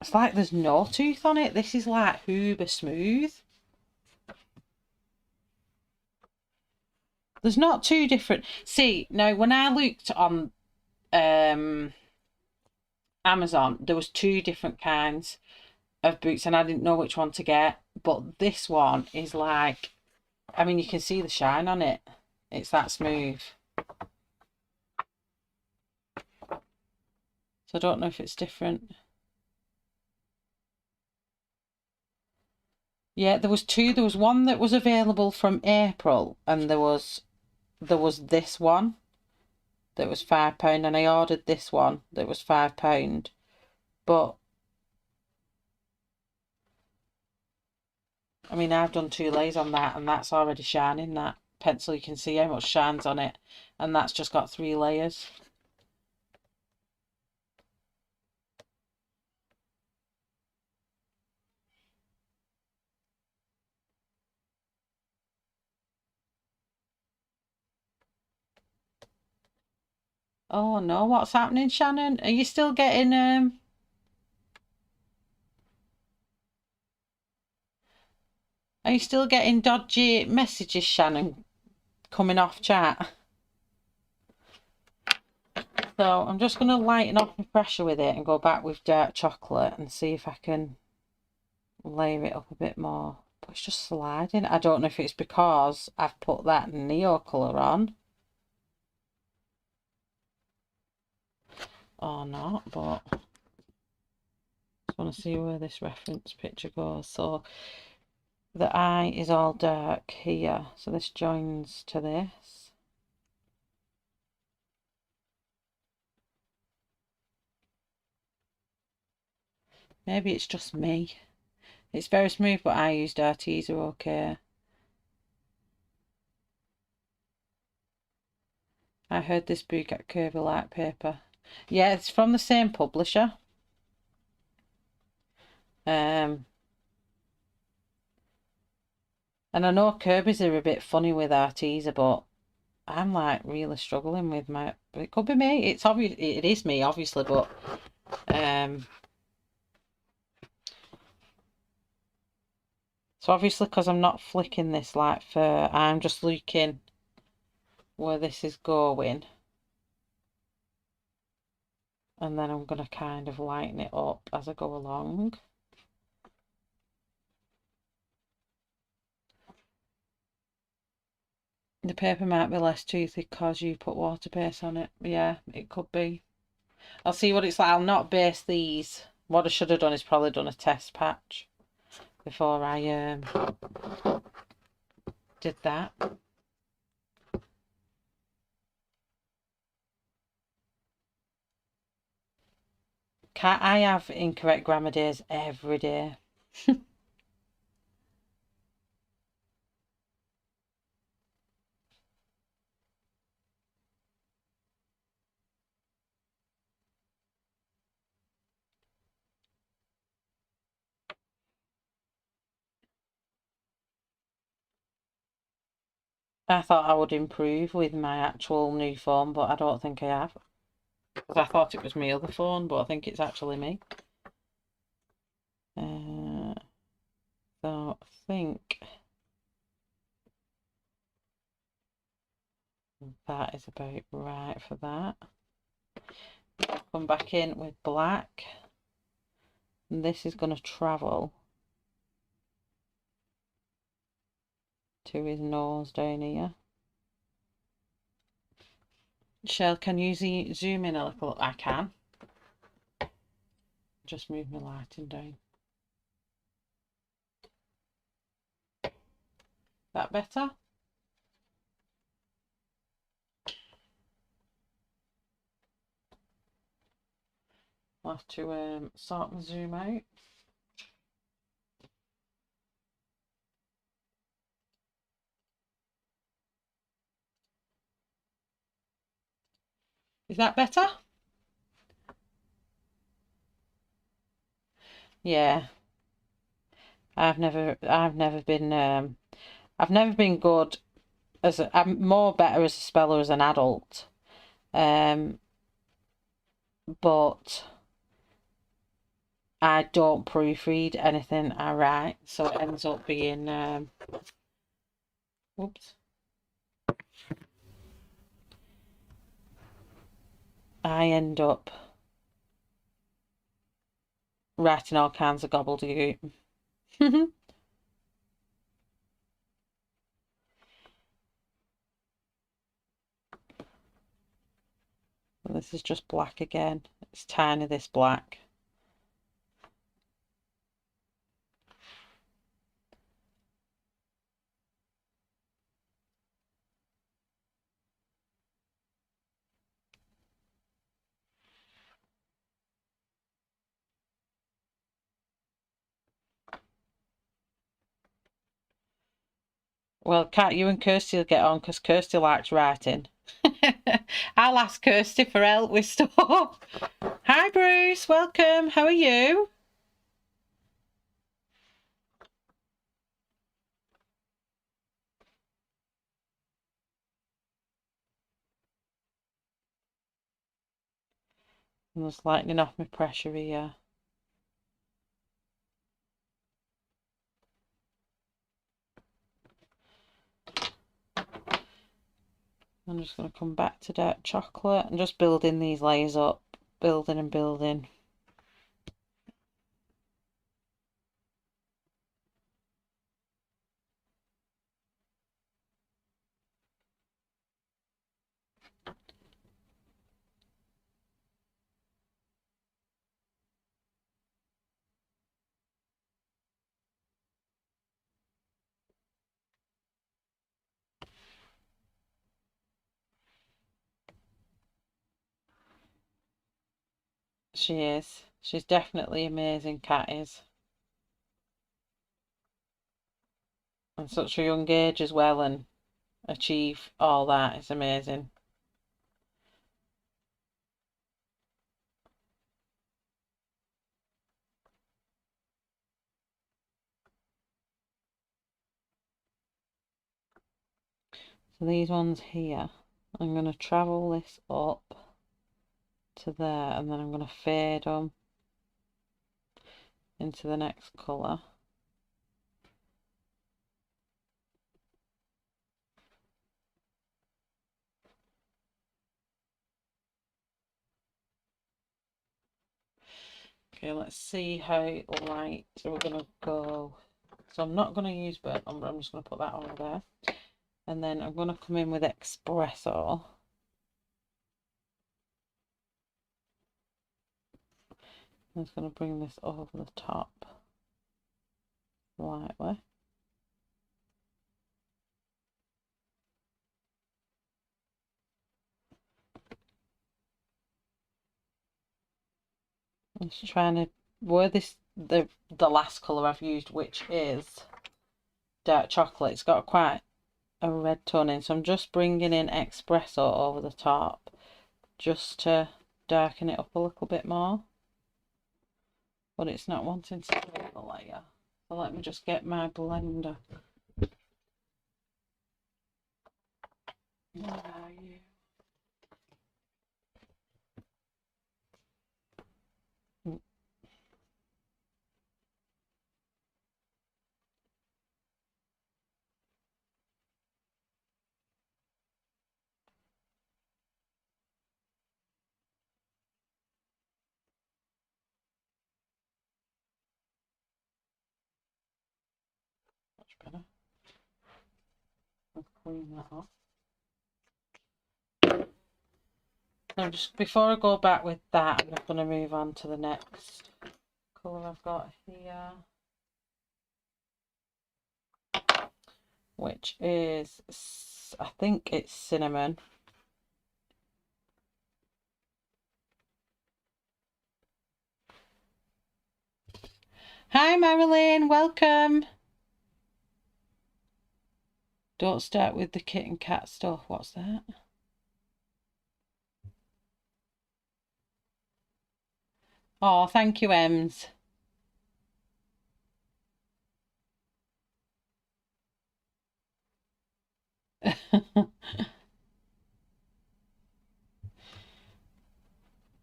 It's like there's no tooth on it. This is like uber smooth. There's not two different. See, now when I looked on Amazon, there was 2 different kinds of boots and I didn't know which one to get. But this one is like, I mean, you can see the shine on it. It's that smooth. So I don't know if it's different. Yeah, there was 2. There was one that was available from April and there was this one that was £5 and I ordered this one that was £5. But I mean, I've done 2 layers on that and that's already shining. That pencil, you can see how much shines on it, and that's just got 3 layers. Oh no, what's happening, Shannon? Are you still getting are you still getting dodgy messages, Shannon, coming off chat? So I'm just going to lighten off the pressure with it and go back with dark chocolate and see if I can layer it up a bit more. But it's just sliding. I don't know if it's because I've put that neo colour on or not, but I just want to see where this reference picture goes. So the eye is all dark here, so this joins to this. Maybe it's just me. It's very smooth, but I used arteza, okay. I heard this book at Curvy Light Paper. Yeah, it's from the same publisher. And I know Kirby's are a bit funny with arteza, but I'm like really struggling with my. It could be me. It's obvious. It is me, obviously, but so obviously because I'm not flicking this like fur, I'm just looking where this is going, and then I'm gonna kind of lighten it up as I go along. The paper might be less toothy because you put water base on it. Yeah, it could be. I'll see what it's like. I'll not base these. What I should have done is probably done a test patch before I did that. I have incorrect grammar days every day. I thought I would improve with my actual new phone, but I don't think I have. Because I thought it was my other phone, but I think it's actually me. So I think that is about right for that. Come back in with black. And this is going to travel to his nose down here. Shell, can you zoom in a little? I can. Just move my lighting down. That better? I'll have to sort my zoom out. Is that better? Yeah. I've never been good I'm more better as a speller as an adult. But I don't proofread anything I write, so it ends up being whoops. I end up writing all kinds of gobbledygook. This is just black again. It's tiny, this black. Well, can't you and Kirsty will get on, because Kirsty likes writing. I'll ask Kirsty for help with stuff. Hi Bruce, welcome. How are you? I'm just lightening off my pressure here. I'm just going to come back to dark chocolate and just building these layers up, building and building. She is. She's definitely amazing, Cat is. And such a young age as well, and achieve all that is amazing. So these ones here, I'm going to travel this up to there, and then I'm going to fade them into the next colour. Okay, let's see how light we're going to go. So I'm not going to use burnt umber, I'm just going to put that over there. And then I'm going to come in with espresso. I'm just going to bring this over the top lightly. I'm just trying to wear this, the last colour I've used, which is dark chocolate. It's got quite a red tone in, so I'm just bringing in espresso over the top just to darken it up a little bit more, but it's not wanting to fill the layer. So let me just get my blender. Where are you? Much better. I'll clean that off. Now, just before I go back with that, I'm just going to move on to the next colour I've got here, which is, I think it's cinnamon. Hi Marilyn, welcome. Don't start with the kitten cat stuff. What's that? Oh, thank you, Ems.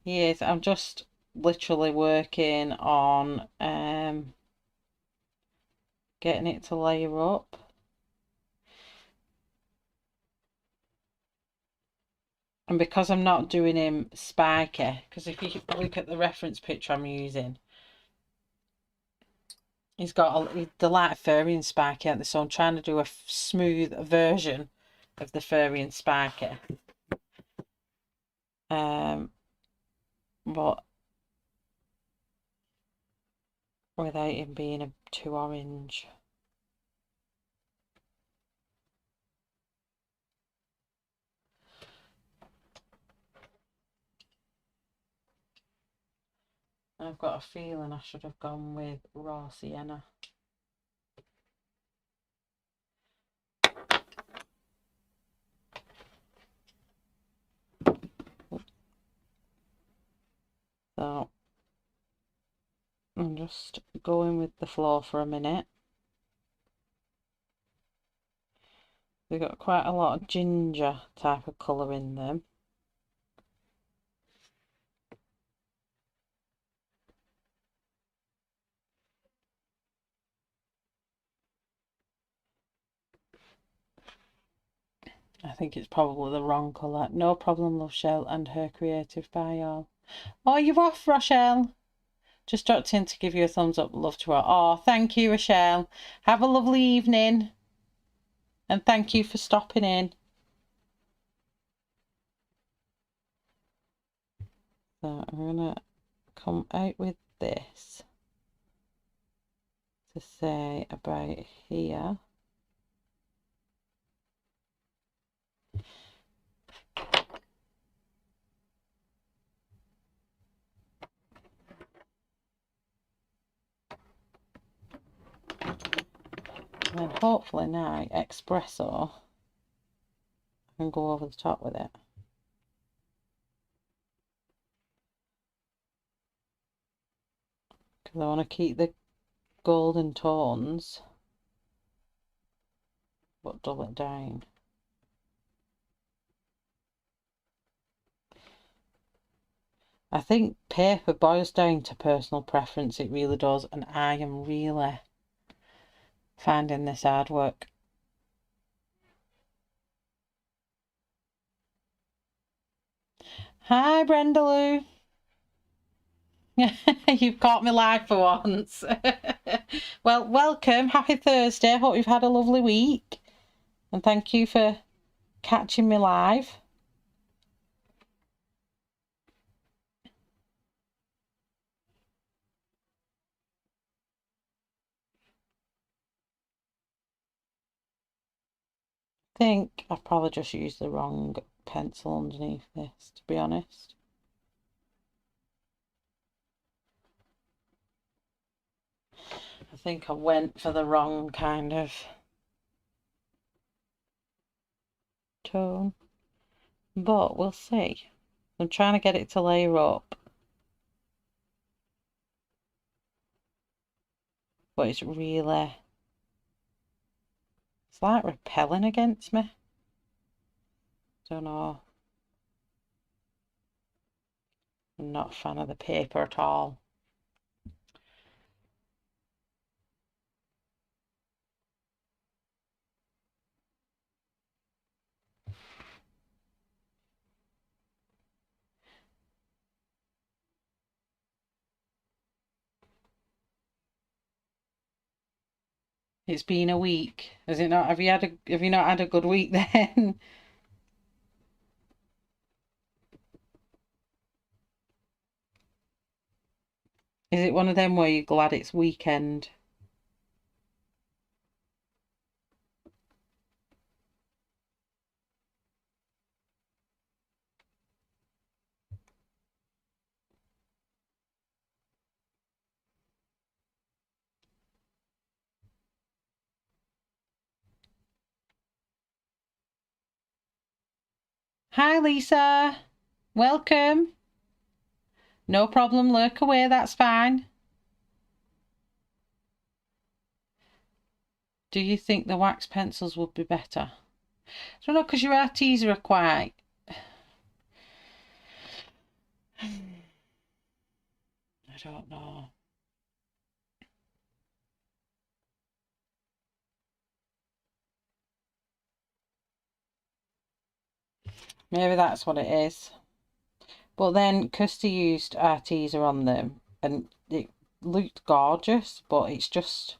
Yes, I'm just literally working on getting it to layer up. And because I'm not doing him spiky, because if you look at the reference picture I'm using, he's got the light furry and spiky at this, so I'm trying to do a smooth version of the furry and spiky. But without him being too orange. I've got a feeling I should have gone with raw sienna. So I'm just going with the flow for a minute. They've got quite a lot of ginger type of colour in them. I think it's probably the wrong colour. No problem, Love Shell and her creative by all. Oh, you're off, Rochelle. Just dropped in to give you a thumbs up. Love to her. Oh, thank you, Rochelle. Have a lovely evening. And thank you for stopping in. So I'm going to come out with this to say about here. And then hopefully now espresso, I can go over the top with it. Because I want to keep the golden tones, but dull it down. I think paper boils down to personal preference, it really does, and I am really finding this hard work. Hi, Brendaloo. You've caught me live for once. Well, welcome. Happy Thursday. Hope you've had a lovely week. And thank you for catching me live. I think I've probably just used the wrong pencil underneath this, to be honest. think I went for the wrong kind of tone, but we'll see. I'm trying to get it to layer up, but it's really, it's like repelling against me. Don't know. I'm not a fan of the paper at all. It's been a week, has it not? Have you not had a good week then? Is it one of them where you're glad it's weekend? Hi Lisa, welcome. No problem, lurk away, that's fine. Do you think the wax pencils would be better? I don't know, because your arteza are quite... I don't know. Maybe that's what it is. But then Kirsty used arteza on them and it looked gorgeous, but it's just...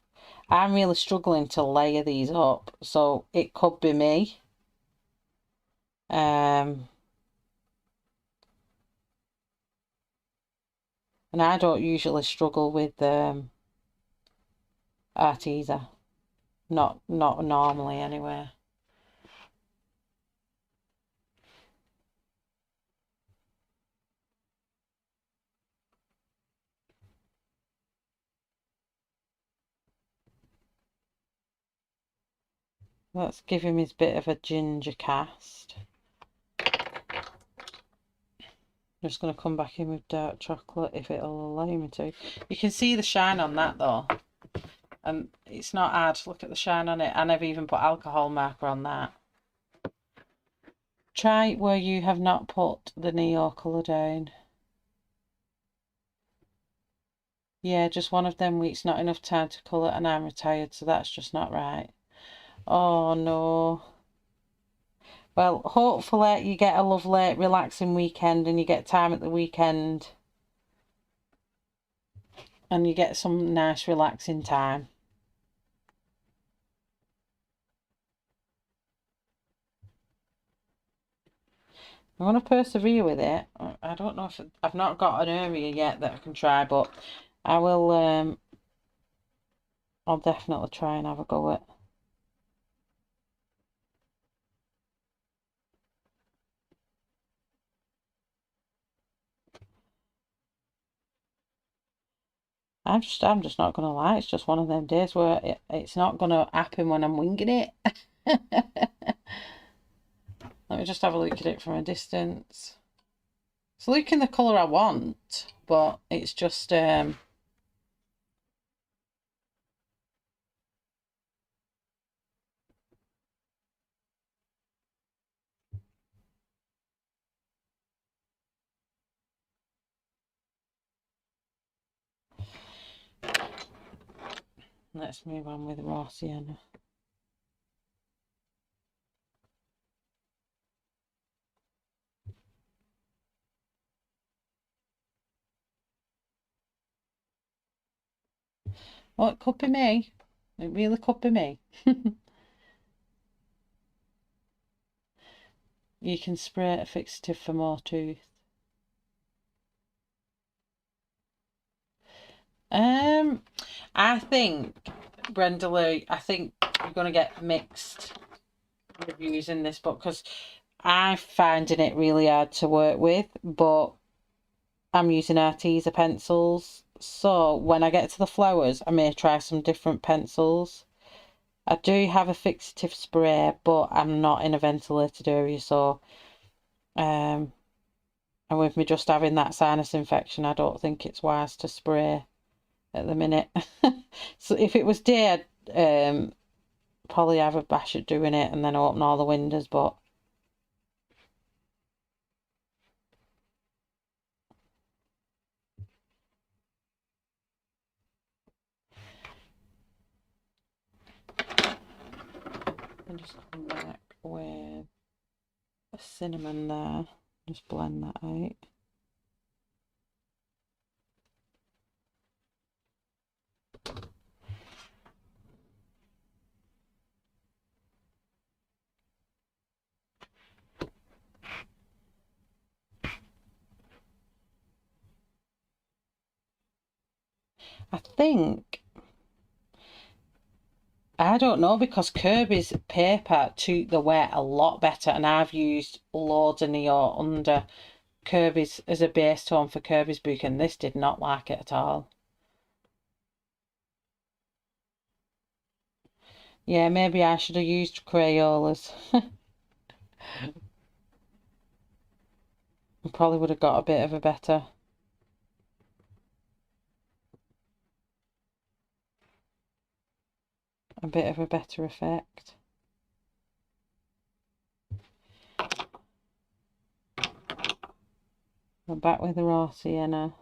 I'm really struggling to layer these up, so it could be me. And I don't usually struggle with arteza. Not normally anyway. Let's give him his bit of a ginger cast. I'm just going to come back in with dark chocolate if it'll allow me to. You can see the shine on that though. And it's not hard. Look at the shine on it. I never even put alcohol marker on that. Try where you have not put the Neo colour down. Yeah, just one of them weeks, not enough time to colour and I'm retired, so that's just not right. Oh no. Well, hopefully you get a lovely, relaxing weekend and you get time at the weekend. And you get some nice, relaxing time. I want to persevere with it. I don't know if... I've not got an area yet that I can try, but I will... I'll definitely try and have a go at... I'm just not gonna lie. It's just one of them days where it's not gonna happen when I'm winging it. Let me just have a look at it from a distance. It's looking the colour I want, but it's just let's move on with raw sienna. Oh, it could be me. It really could be me. You can spray a fixative for more tooth. I think, Brenda Lee, I think you're going to get mixed reviews in this book because I'm finding it really hard to work with, but I'm using arteza pencils So when I get to the flowers, I may try some different pencils. I do have a fixative spray, but I'm not in a ventilated area, so and with me just having that sinus infection, I don't think it's wise to spray at the minute. So if it was day, I'd probably have a bash at doing it and then open all the windows, but I'll just come back with a cinnamon there, just blend that out. I think, I don't know, because Kirby's paper took the wet a lot better, and I've used loads of Neo under Kirby's as a base tone for Kirby's book, and this did not like it at all. Yeah, maybe I should have used Crayolas. Probably would have got a bit of a better effect. I'm back with the raw sienna.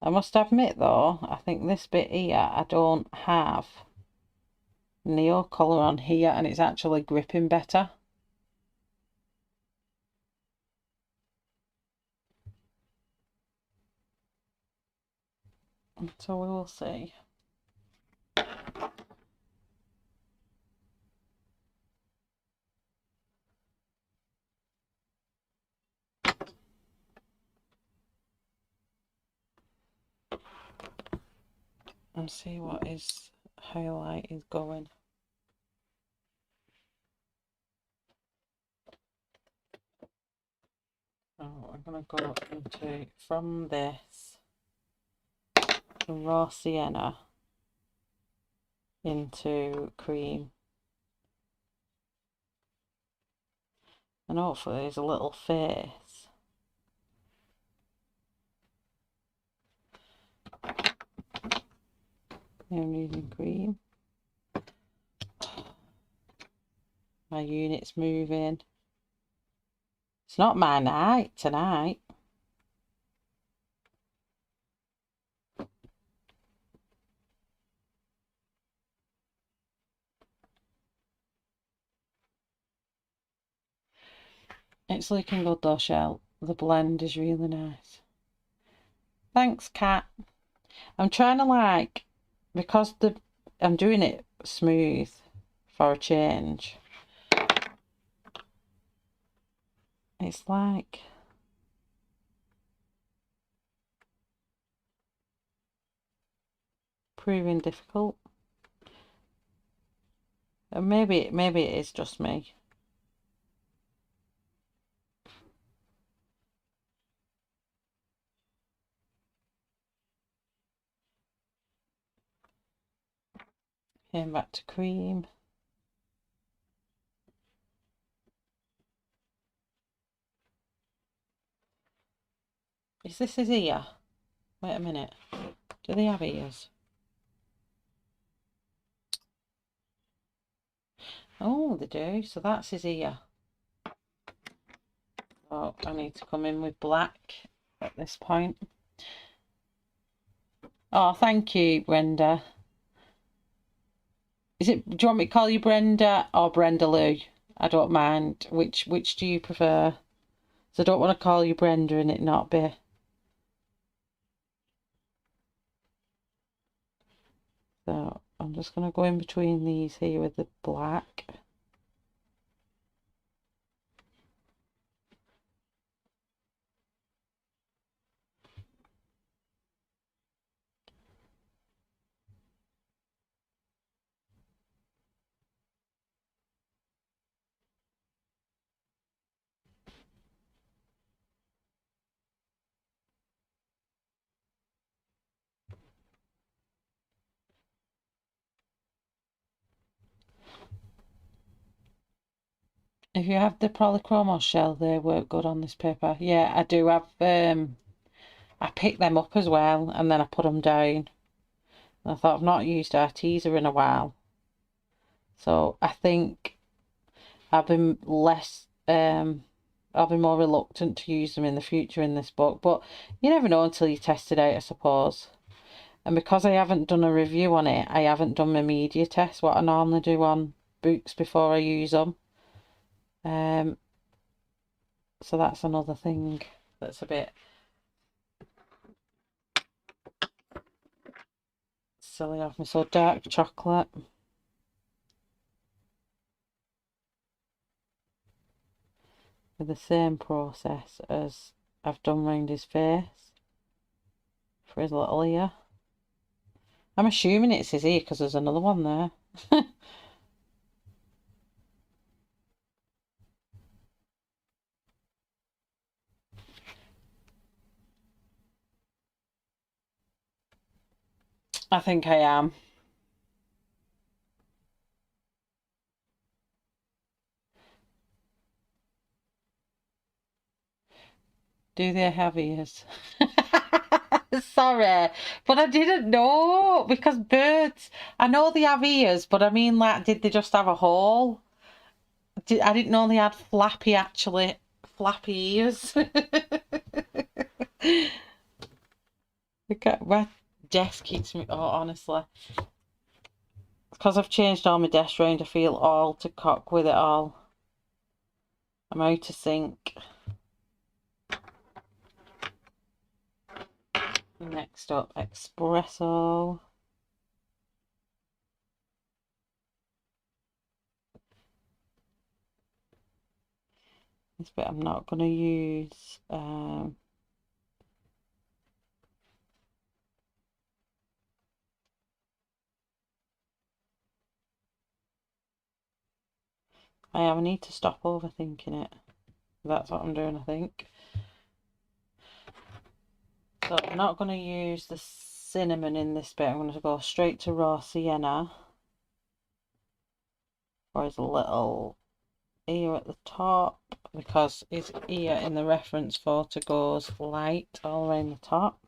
I must admit though, I think this bit here, I don't have Neo colour on here, and it's actually gripping better. So we will see. And see what his highlight is going. Oh, I'm going to go into, from this, the raw sienna into cream. And hopefully there's a little face. I'm using cream. My unit's moving. It's not my night tonight. It's looking good though, Shell. The blend is really nice. Thanks, Kat. I'm trying to like, because I'm doing it smooth for a change. It's like proving difficult. And maybe it is just me. Came back to cream. Is this his ear? Wait a minute. Do they have ears? Oh, they do. So that's his ear. Oh, I need to come in with black at this point. Oh, thank you, Brenda. Do you want me to call you Brenda or Brenda Lou? I don't mind. Which do you prefer? So I don't want to call you Brenda and it not be. So I'm just going to go in between these here with the black. If you have the polychromos shell, they work good on this paper. Yeah, I do have, I picked them up as well, and then I put them down. And I thought I've not used arteza in a while. So I think I've been less, I'll be more reluctant to use them in the future in this book. But you never know until you test it out, I suppose. And because I haven't done a review on it, I haven't done my media test, what I normally do on books before I use them. So that's another thing that's a bit silly of me. So dark chocolate. With the same process as I've done round his face for his little ear. I'm assuming it's his ear because there's another one there. I think I am. Do they have ears? Sorry, but I didn't know because birds, I know they have ears, but I mean, like, did they just have a hole? I didn't know they had flappy ears. My desk keeps me, oh, honestly. Because I've changed all my desk round, I feel all to cock with it all. I'm out of sync. Next up, espresso. This bit I'm not going to use. I need to stop overthinking it. That's what I'm doing, I think. So I'm not going to use the cinnamon in this bit. I'm going to go straight to raw sienna. Or his little ear at the top, because his ear in the reference photo goes light all around the top.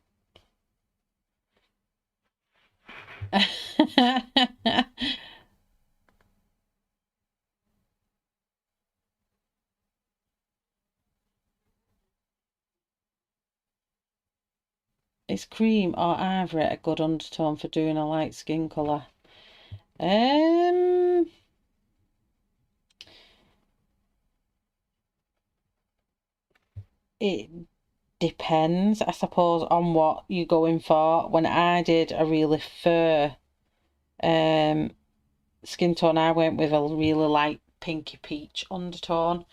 Is cream or ivory a good undertone for doing a light skin colour? It depends, I suppose, on what you're going for. When I did a really fair skin tone, I went with a really light pinky peach undertone.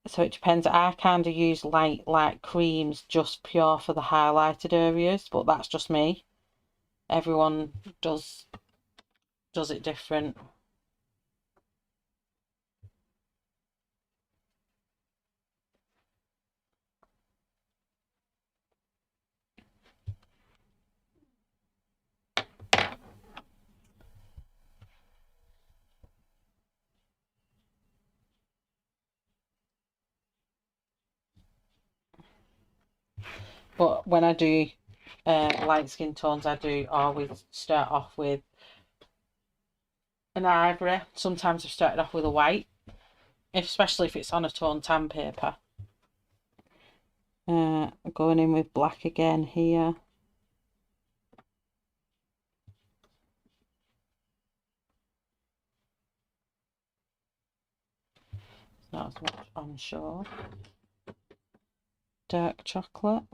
So it depends. I kind of use light creams just pure for the highlighted areas, but that's just me. Everyone does it different. But when I do light skin tones, I do always start off with an ivory. Sometimes I've started off with a white, especially if it's on a toned tan paper. Going in with black again here. Not as much onshore. Dark chocolate.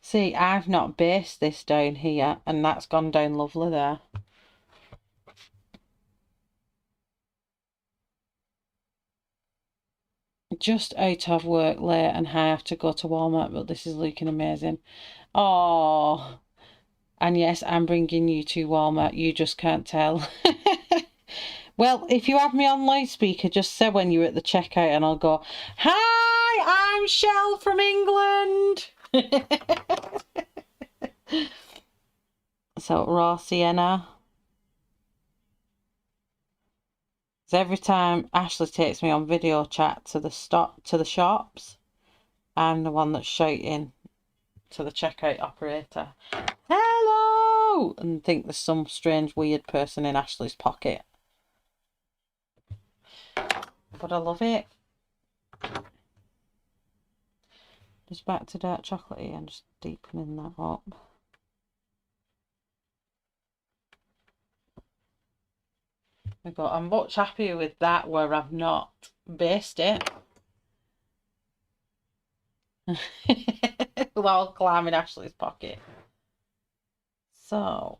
See, I've not based this down here, and that's gone down lovely there. Just out of work late and I have to go to Walmart, but this is looking amazing. Oh, and yes, I'm bringing you to Walmart. You just can't tell. Well, if you have me on loudspeaker, just say when you're at the checkout and I'll go, "Hi, I'm Shell from England." So raw sienna. So every time Ashley takes me on video chat to the shops, I'm the one that's shouting to the checkout operator, "Hello!" and think there's some strange weird person in Ashley's pocket. But I love it. Just back to dark chocolatey and just deepening that up. I'm much happier with that where I've not based it. While climbing Ashley's pocket. So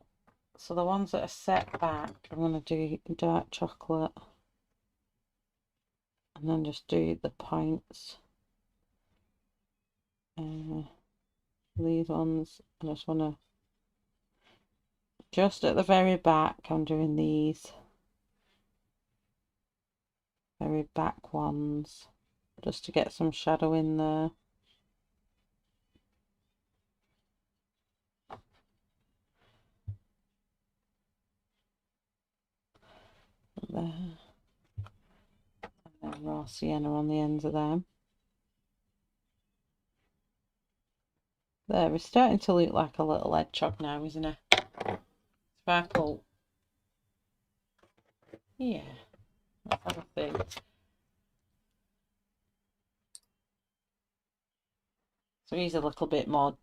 the ones that are set back, I'm going to do dark chocolate. And then just do the points. These ones, I just want to, just at the very back, I'm doing these very back ones, just to get some shadow in there. There. And then raw sienna on the ends of them. There, it's starting to look like a little hedgehog now, isn't it? Sparkle. Yeah, let's have a think. So he's a little bit more,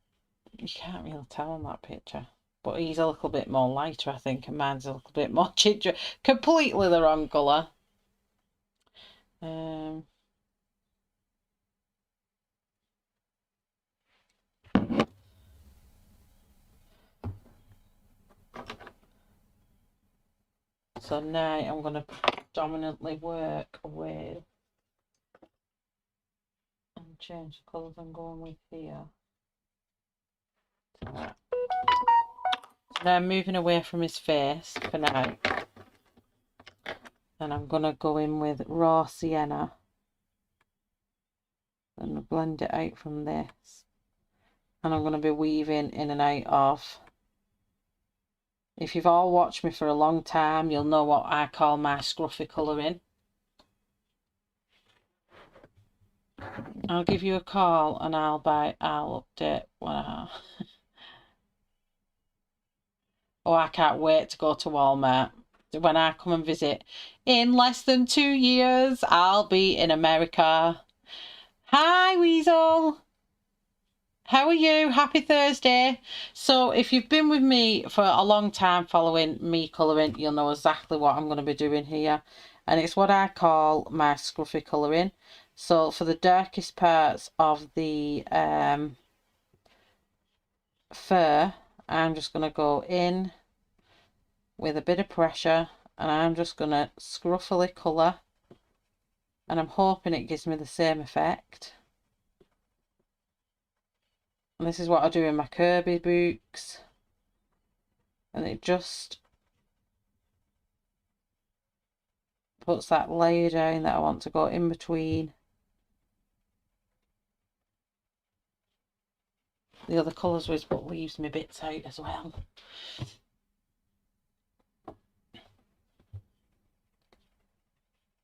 you can't really tell on that picture, but he's a little bit more lighter, I think, and mine's a little bit more ginger. Completely the wrong colour. So now I'm going to predominantly work with and change the colours I'm going with here. So now I'm moving away from his face for now. And I'm going to go in with raw sienna and blend it out from this. And I'm going to be weaving in and out of. If you've all watched me for a long time, you'll know what I call my scruffy colouring. I'll give you a call and I'll update when Oh, I can't wait to go to Walmart. When I come and visit in less than 2 years, I'll be in America. Hi, Weasel. How are you? Happy Thursday. So if you've been with me for a long time following me colouring, you'll know exactly what I'm going to be doing here. And it's what I call my scruffy colouring. So for the darkest parts of the fur, I'm just going to go in with a bit of pressure and I'm just going to scruffily colour. And I'm hoping it gives me the same effect. And this is what I do in my Kirby books. And it just puts that layer down that I want to go in between the other colours with, but leaves me bits out as well.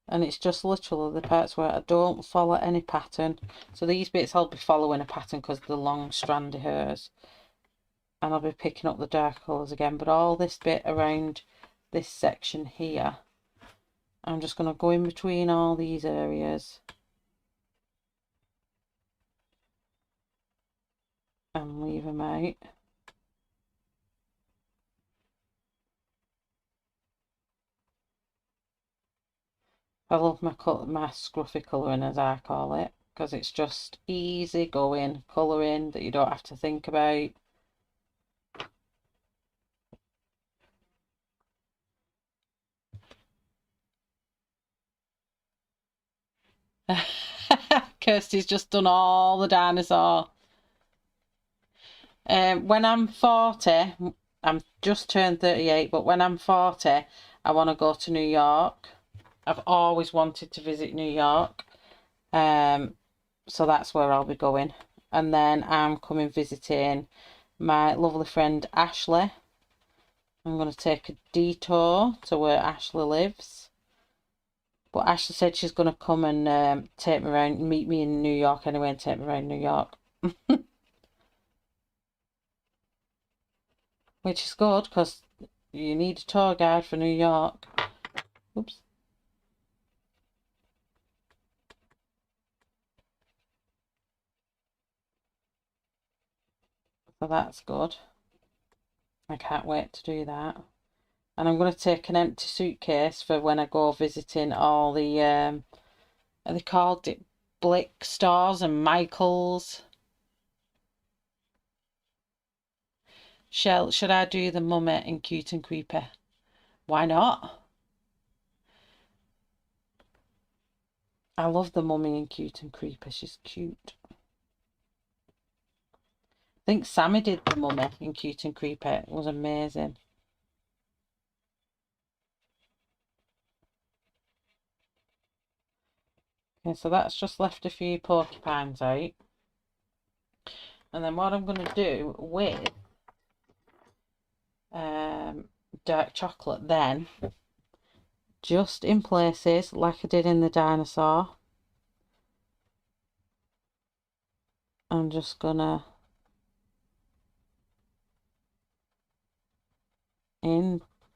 And it's just literally the parts where I don't follow any pattern. So these bits I'll be following a pattern because of the long strandy hairs. And I'll be picking up the dark colours again. But all this bit around this section here, I'm just going to go in between all these areas. And leave them out. I love my scruffy colouring, as I call it, because it's just easy going colouring that you don't have to think about. Kirsty's just done all the dinosaur. When I'm 40, I'm just turned 38, but when I'm 40, I want to go to New York. I've always wanted to visit New York. So that's where I'll be going. And then I'm coming visiting my lovely friend Ashley. I'm going to take a detour to where Ashley lives. But Ashley said she's going to come and take me around, meet me in New York anyway, and take me around New York. Which is good, because you need a tour guide for New York. Oops. So that's good. I can't wait to do that. And I'm going to take an empty suitcase for when I go visiting all the, are they called it Blick stores and Michael's? Should I do the mummy in Cute and Creepy? Why not? I love the mummy in Cute and Creepy. She's cute. I think Sammy did the mummy in Cute and Creepy. It was amazing. Okay, so that's just left a few porcupines out. And then what I'm going to do with dark chocolate then, just in places like I did in the dinosaur, I'm just gonna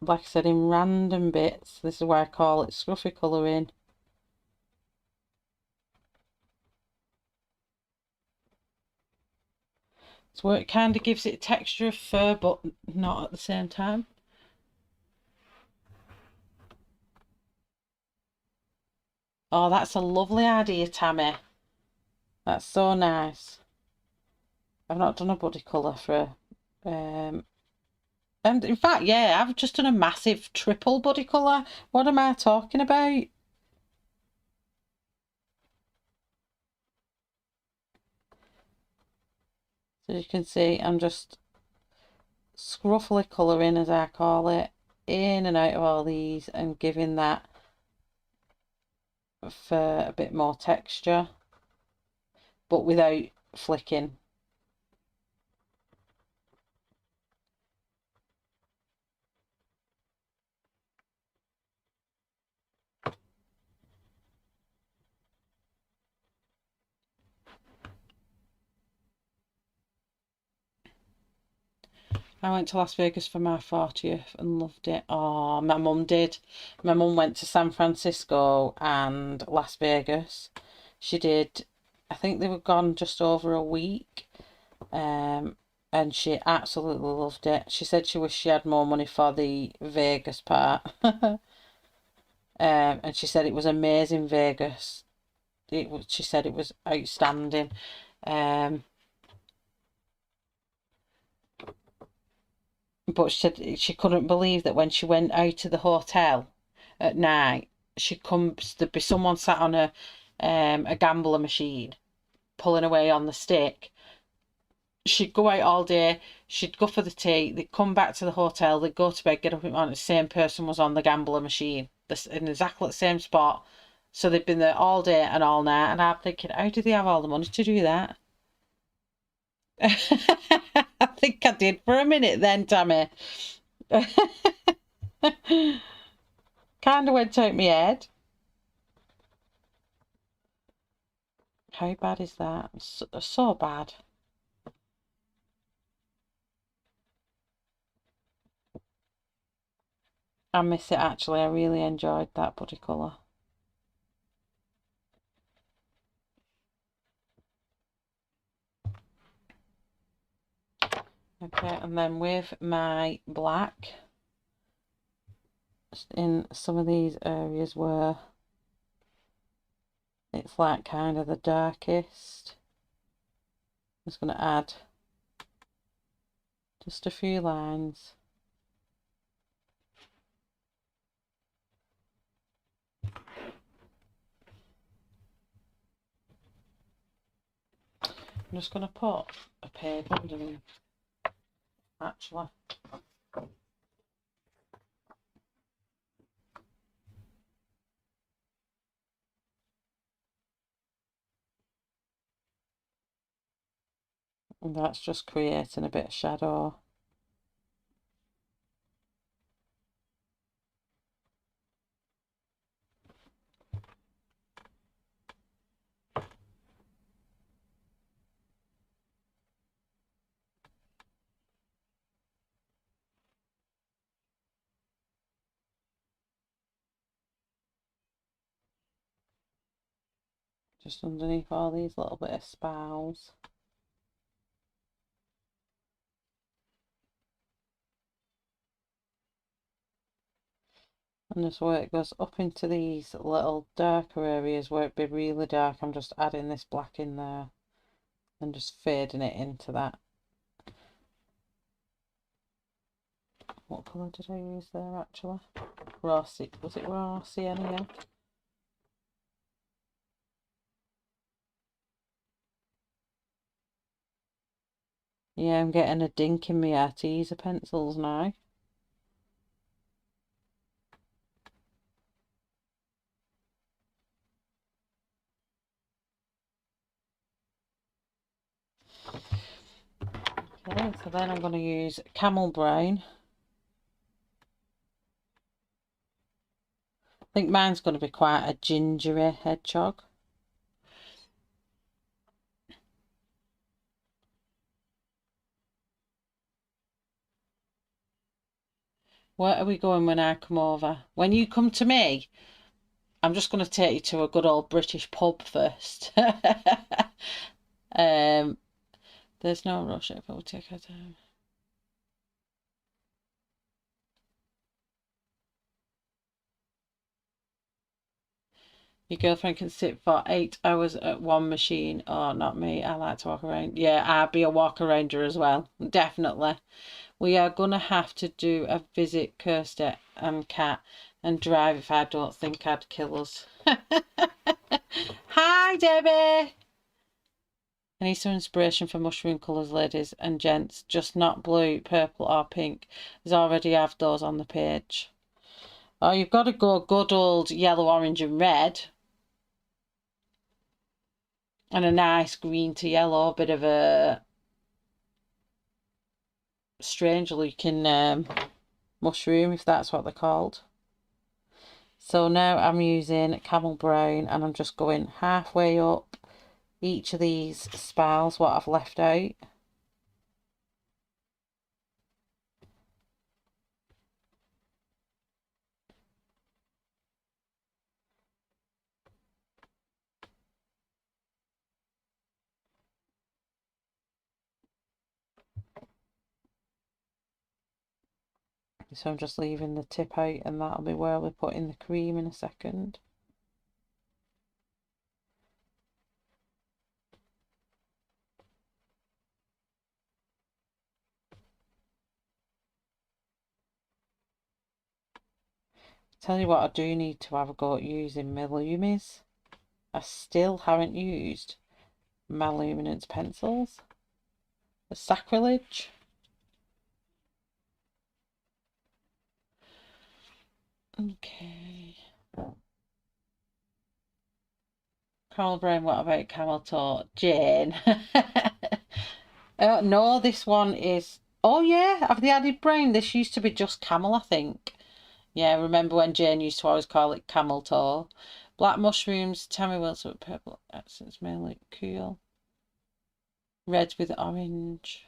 like I said, in random bits. This is why I call it scruffy colouring. It's where it kind of gives it a texture of fur, but not at the same time. Oh, that's a lovely idea, Tammy. That's so nice. I've not done a body colour for and in fact, yeah, I've just done a massive triple body colour. What am I talking about? So you can see I'm just scruffily colouring, as I call it, in and out of all these and giving that for a bit more texture, but without flicking. I went to Las Vegas for my 40th and loved it. Oh, my mum did. My mum went to San Francisco and Las Vegas. She did, I think they were gone just over a week. And she absolutely loved it. She said she wished she had more money for the Vegas part. And she said it was amazing, Vegas. She said it was outstanding. But she said she couldn't believe that when she went out to the hotel at night, there'd be someone sat on a gambler machine pulling away on the stick. She'd go out all day, she'd go for the tea, they'd come back to the hotel, they'd go to bed, get up in the morning, the same person was on the gambler machine, in exactly the same spot. So they'd been there all day and all night, and I'm thinking, how do they have all the money to do that? I think I did for a minute then, Tammy. Kind of went out my head. How bad is that? So bad. I miss it actually. I really enjoyed that body colour. Okay, and then with my black, in some of these areas where it's like kind of the darkest, I'm just going to add just a few lines. I'm just going to put a page underneath, actually. And that's just creating a bit of shadow. just underneath all these little bit of spouls. And this where it goes up into these little darker areas where it'd be really dark, I'm just adding this black in there and just fading it into that. What colour did I use there actually? Raw, was it raw sienna? Yeah, I'm getting a dink in my arteza pencils now. Okay, so then I'm going to use camel brown. I think mine's going to be quite a gingery hedgehog. Where are we going when I come over? When you come to me, I'm just going to take you to a good old British pub first. There's no rush if we'll take our time. Your girlfriend can sit for 8 hours at one machine. Oh, not me. I like to walk around. Yeah, I'd be a walk arounder as well. Definitely. We are going to have to do a visit Kirsty and Kat and drive if I don't think I'd kill us. Hi, Debbie. I need some inspiration for mushroom colours, ladies and gents. Just not blue, purple or pink. There's already have those on the page. Oh, you've got to go good old yellow, orange and red. And a nice green to yellow, bit of a strange looking mushroom, if that's what they're called. So now I'm using camel brown and I'm just going halfway up each of these spirals, what I've left out. So I'm just leaving the tip out and that'll be where we put in the cream in a second. Tell you what, I do need to have a go at using my Lumis. I still haven't used my luminance pencils. A sacrilege. Okay. Camel brain, what about camel toe? Jane. No, this one is... Oh yeah, have they added brain? This used to be just camel, I think. Yeah, remember when Jane used to always call it camel toe? Black mushrooms, Tammy Wilson with purple accents, mainly cool. Reds with orange.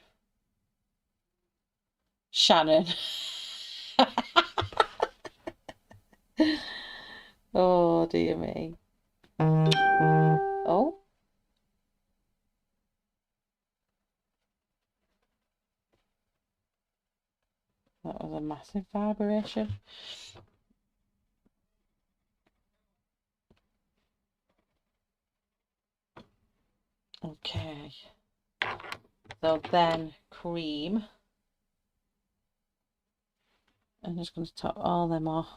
Shannon. Oh, dear me. Oh. That was a massive vibration. Okay. So then cream. I'm just going to top all them off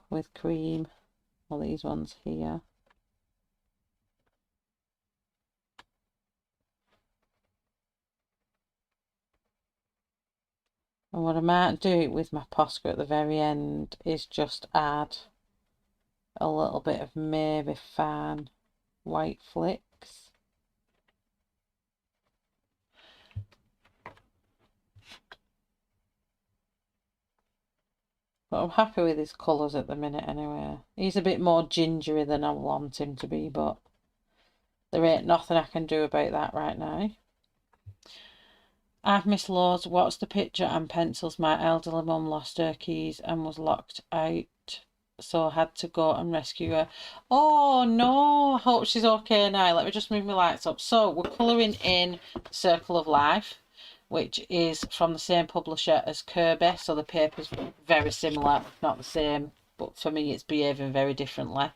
with cream. All these ones here. And what I might do with my Posca at the very end is just add a little bit of maybe fan white flicks. But I'm happy with his colours at the minute anyway. He's a bit more gingery than I want him to be, but there ain't nothing I can do about that right now. I've missed loads. What's the picture and pencils? My elderly mum lost her keys and was locked out so I had to go and rescue her. Oh no, I hope she's okay now. Let me just move my lights up. So we're colouring in Circle of Life, which is from the same publisher as Kirby, so the paper's very similar, not the same, but for me it's behaving very differently.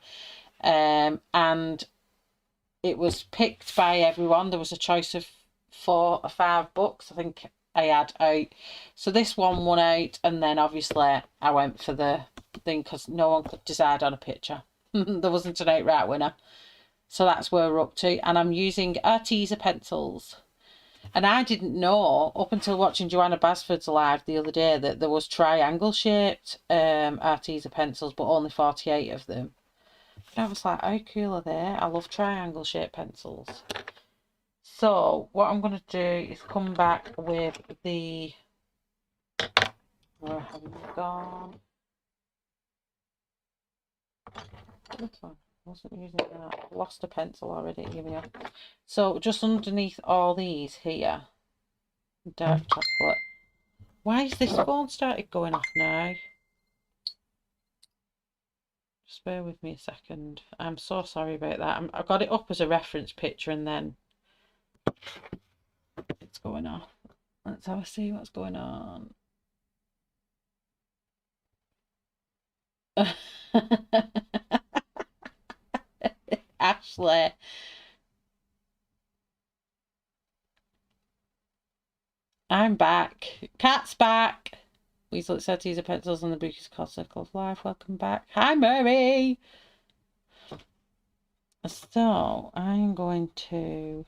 And it was picked by everyone. There was a choice of 4 or 5 books. I think I had 8. So this one won out, and then obviously I went for the thing because no one could decide on a picture. There wasn't an outright winner. So that's where we're up to. And I'm using Arteza pencils. And I didn't know, up until watching Joanna Basford's live the other day, that there was triangle-shaped Arteza pencils, but only 48 of them. And I was like, how cool are they? I love triangle-shaped pencils. So what I'm going to do is come back with the... Where have you gone? This one. I wasn't using that. I lost a pencil already. Here we are. So just underneath all these here, dark chocolate. Why is this phone started going off now? Just bear with me a second. I'm so sorry about that. I got it up as a reference picture and then it's going off. Let's have a see what's going on. Ashley. I'm back. Cat's back. Weasel said these are pencils and the book is called Circle of Life. Welcome back. Hi, Murray. So I'm going to...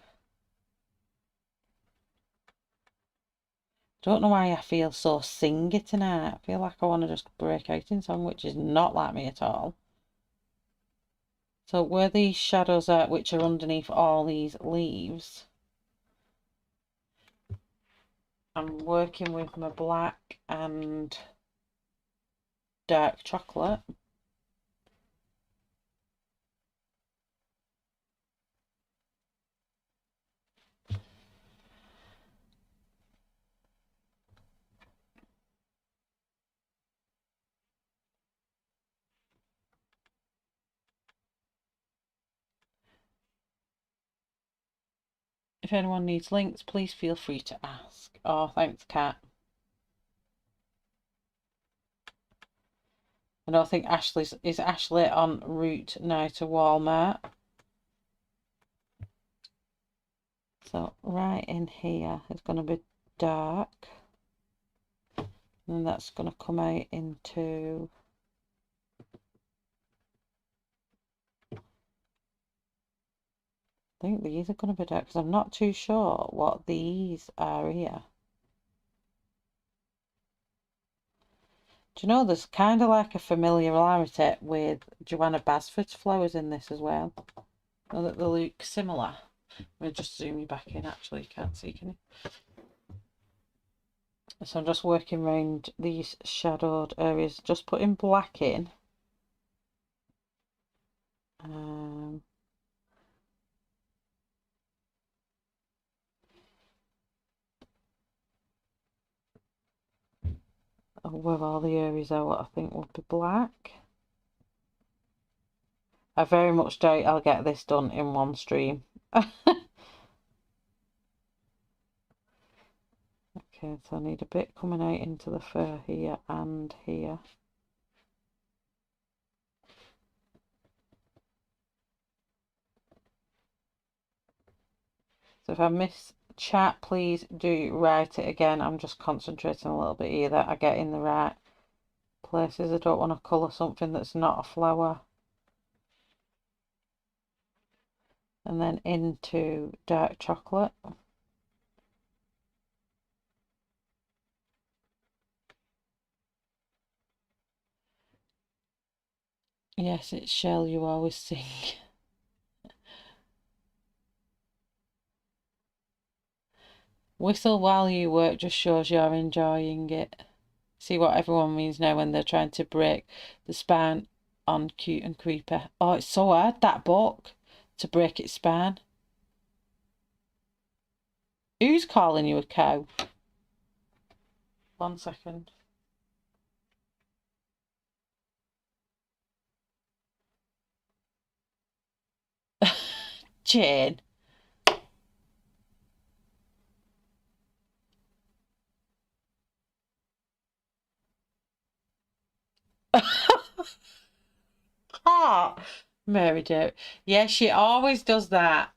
Don't know why I feel so singy tonight. I feel like I want to just break out in song, which is not like me at all. So where these shadows are, which are underneath all these leaves, I'm working with my black and dark chocolate. If anyone needs links, please feel free to ask. Oh, thanks, Kat. I don't think is Ashley en route now to Walmart. So right in here is going to be dark. And that's going to come out into... I think these are going to be dark because I'm not too sure what these are here. Do you know there's kind of like a familiarity with Joanna Basford's flowers in this as well? Know that they look similar. Let me just zoom you back in, actually, you can't see, can you? So I'm just working around these shadowed areas, just putting black in. Where all the areas are what I think would be black. I very much doubt I'll get this done in one stream. Okay, so I need a bit coming out into the fur here and here. So if I miss chat, please do write it again. I'm just concentrating a little bit here that I get in the right places. I don't want to colour something that's not a flower. And then into dark chocolate. Yes, it's Shell you always sing. Whistle while you work just shows you're enjoying it. See what everyone means now when they're trying to break the spine on Cute and Creeper. Oh, it's so hard, that book, to break its spine. Who's calling you a cow? 1 second. Jane. Oh, Mary do. Yeah, she always does that.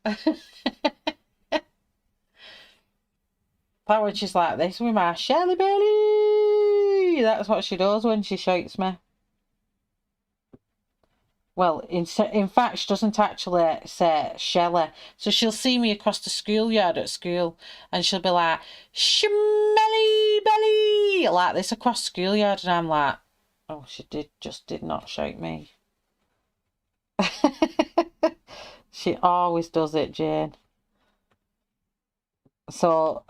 That when she's like this with my Shelly belly. That's what she does when she shouts me. Well, in fact, she doesn't actually say Shelley. So she'll see me across the schoolyard at school and she'll be like, Smelly belly, like this across schoolyard. And I'm like, oh, she did not shout me. She always does it, Jane. So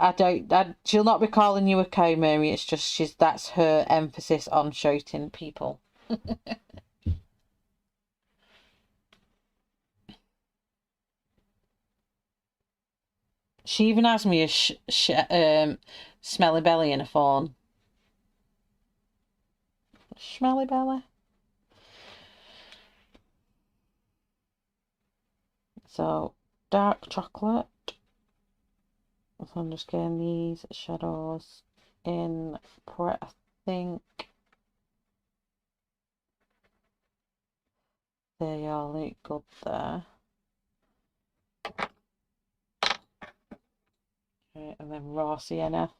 she'll not be calling you a cow, Mary. It's just that's her emphasis on shouting people. She even has me a smelly belly in a phone. Smelly belly. So dark chocolate. So I'm just getting these shadows in. I think they all look good there. Okay, and then raw sienna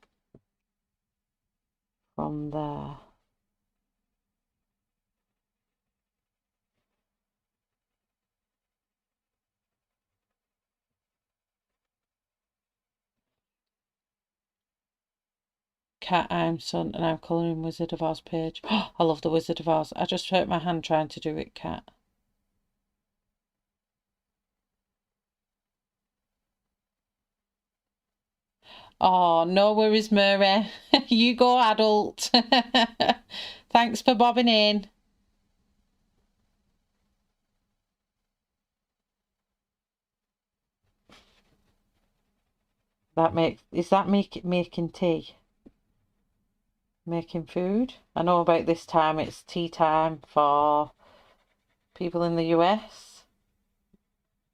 from there. Cat, I'm Son, and I'm colouring Wizard of Oz page. Oh, I love the Wizard of Oz. I just hurt my hand trying to do it, Cat. Oh, no worries, Murray. You go, adult. Thanks for bobbing in. Is that making tea? Making food? I know about this time it's tea time for people in the US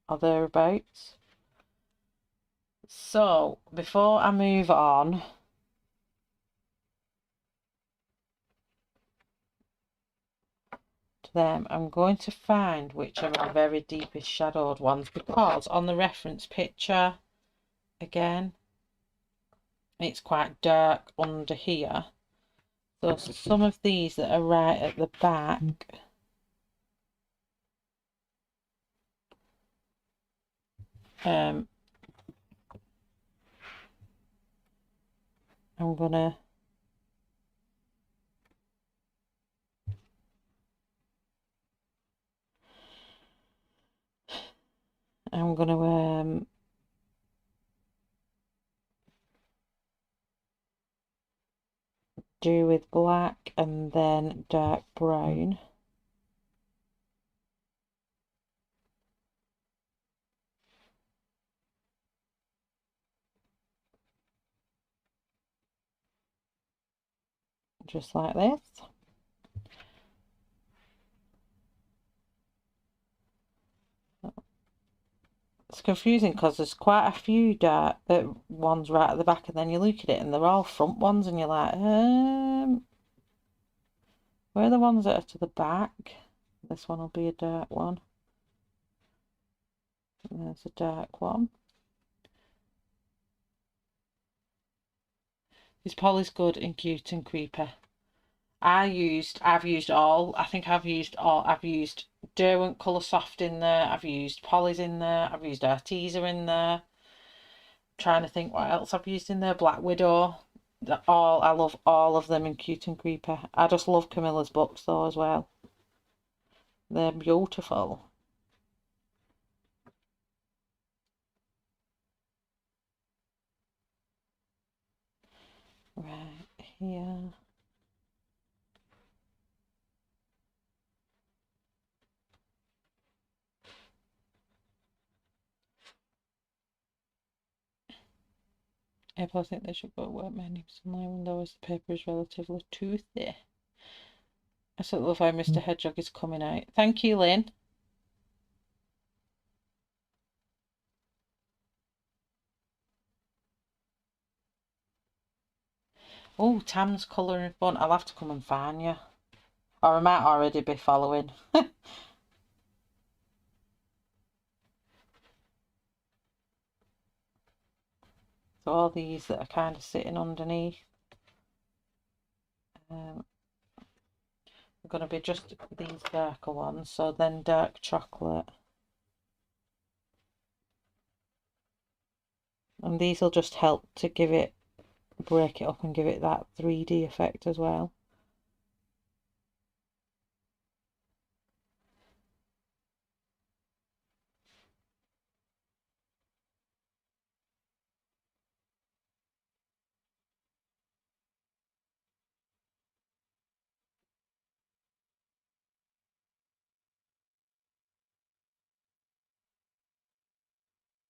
or thereabouts. So, before I move on to them, I'm going to find which are my very deepest shadowed ones, because on the reference picture, again, it's quite dark under here. So some of these that are right at the back, I'm gonna do with black and then dark brown. Just like this. It's confusing because there's quite a few dark ones right at the back, and then you look at it and they're all front ones and you're like, where are the ones that are to the back? This one will be a dark one. And there's a dark one. This Polly's good and cute and creepy. I've used all. I think I've used all. I've used Derwent Colour Soft in there. I've used Polly's in there. I've used Arteza in there. I'm trying to think what else I've used in there. Black Widow. I love all of them in Cute and Creepy. I just love Camilla's books though as well. They're beautiful. Right here. I think they should go work my name somewhere, even though the paper is relatively toothy. I sort of love how Mr. Hedgehog is coming out. Thank you, Lynn. Oh, Tam's colouring fun. I'll have to come and find you. Or I might already be following. So all these that are kind of sitting underneath. Are going to be just these darker ones. So then dark chocolate. And these will just help to give it, break it up and give it that 3D effect as well.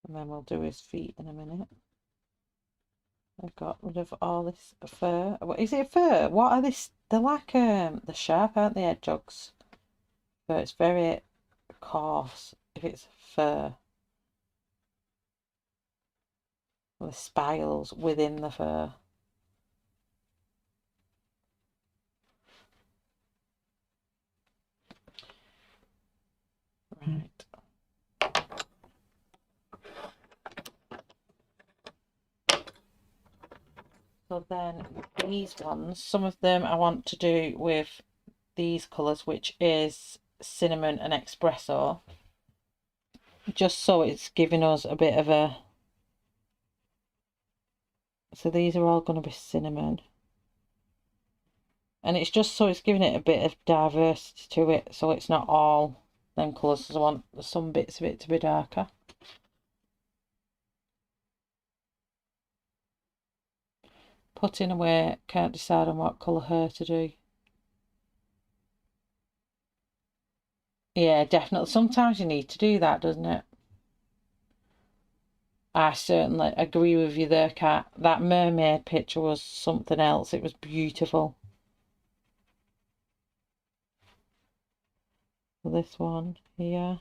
And then we'll do his feet in a minute. I've got rid of all this fur. What is it, fur? What are this? They're like they're sharp, aren't they, hedgehogs? But it's very coarse if it's fur. The spirals within the fur. Right. So then these ones, some of them I want to do with these colours, which is cinnamon and espresso. Just so it's giving us a bit of a... So these are all going to be cinnamon. And it's just so it's giving it a bit of diversity to it, so it's not all them colours, because I want some bits of it to be darker. Putting away, can't decide on what colour hair to do. Yeah, definitely. Sometimes you need to do that, doesn't it? I certainly agree with you there, Kat. That mermaid picture was something else. It was beautiful. This one here.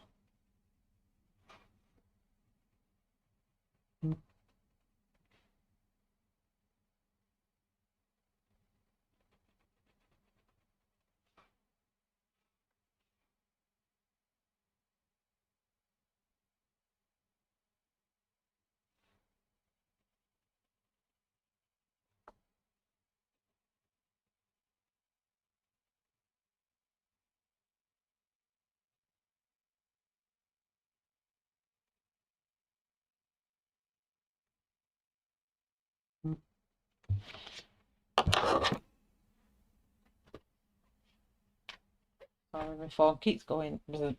Sorry, my phone keeps going. I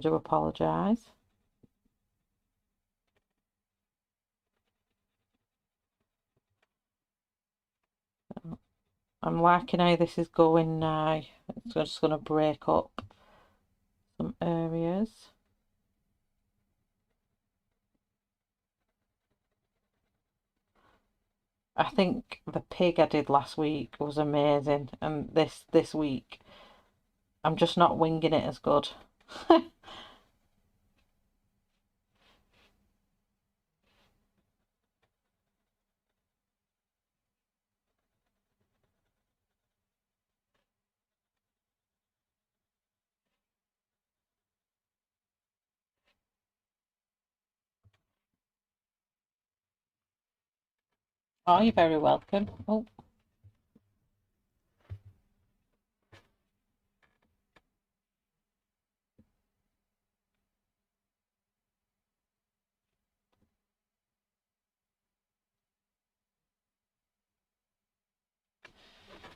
do apologise. I'm liking how this is going now. It's just going to break up some areas. I think the pig I did last week was amazing, and this week I'm just not winging it as good. Oh, you're very welcome. Oh.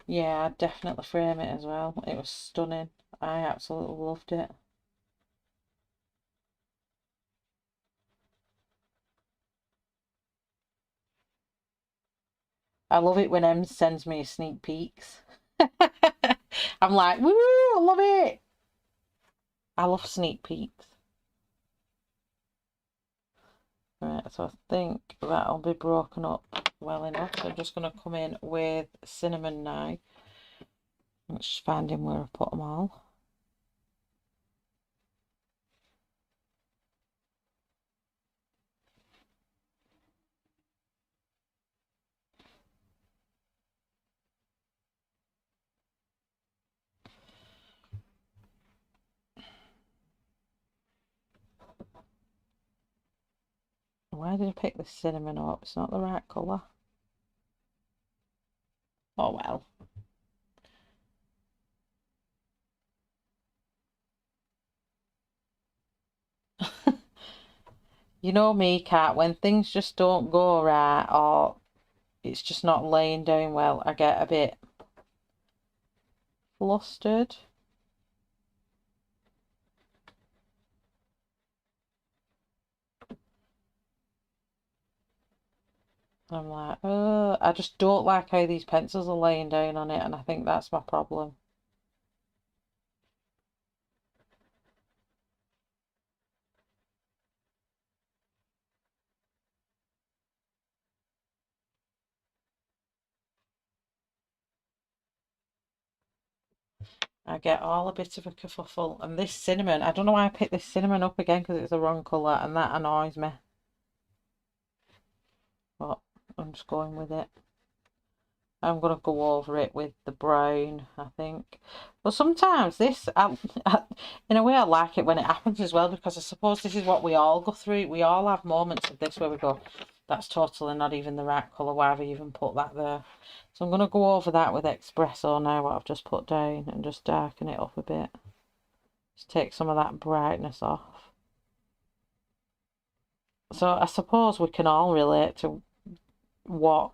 Yeah, I'd definitely frame it as well. It was stunning. I absolutely loved it. I love it when Em sends me sneak peeks. I'm like, woo, I love it. I love sneak peeks. Right, so I think that'll be broken up well enough. So I'm just going to come in with cinnamon now. I'm just finding where I put them all. why did I pick this cinnamon up? It's not the right colour. Oh well. You know me, Kat, when things just don't go right or it's just not laying down well, I get a bit flustered. I'm like, oh, I just don't like how these pencils are laying down on it, and I think that's my problem. I get all a bit of a kerfuffle. And this cinnamon, I don't know why I picked this cinnamon up again because it's the wrong colour, and that annoys me. But I'm just going with it. I'm going to go over it with the brown, I think. But sometimes this, in a way I like it when it happens as well, because I suppose this is what we all go through. We all have moments of this where we go, that's totally not even the right colour, why have I even put that there? So I'm going to go over that with espresso now, what I've just put down, and just darken it up a bit. Just take some of that brightness off. So I suppose we can all relate to what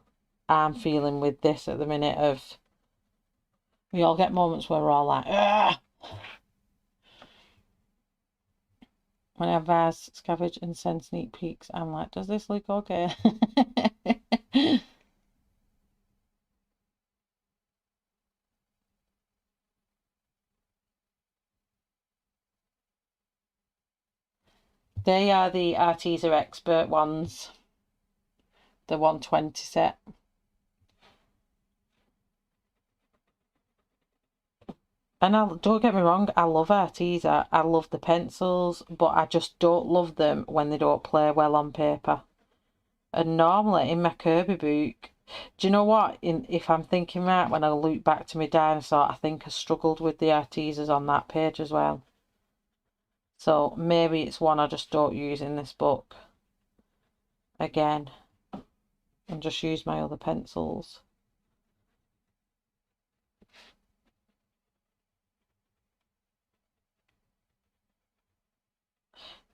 I'm feeling with this at the minute of, we all get moments where we're all like, ah! When I have Vaz, Scavenge and send sneak peeks, I'm like, does this look okay? They are the Arteza Expert ones. The 120 set. And don't get me wrong, I love Arteza. I love the pencils, but I just don't love them when they don't play well on paper. And normally in my Kirby book, do you know what? If I'm thinking right, when I look back to my dinosaur, I think I struggled with the Artezas on that page as well. So maybe it's one I just don't use in this book. Again, and just use my other pencils.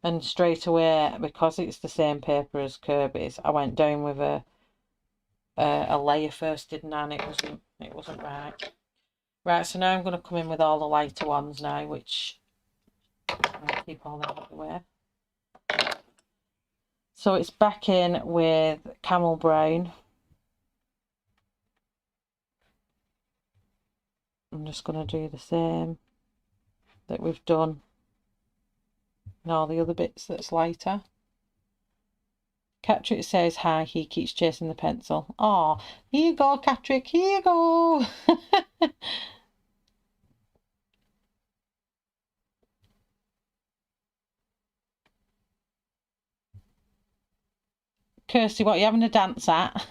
And straight away, because it's the same paper as Kirby's, I went down with a layer first, didn't I? And it wasn't right. Right, so now I'm going to come in with all the lighter ones now, which I'll keep all that out of the way. So it's back in with Camel Brown. I'm just going to do the same that we've done and all the other bits that's lighter. Catrick says hi, he keeps chasing the pencil. Oh, here you go, Catrick, here you go. Kirsty, what are you having a dance at?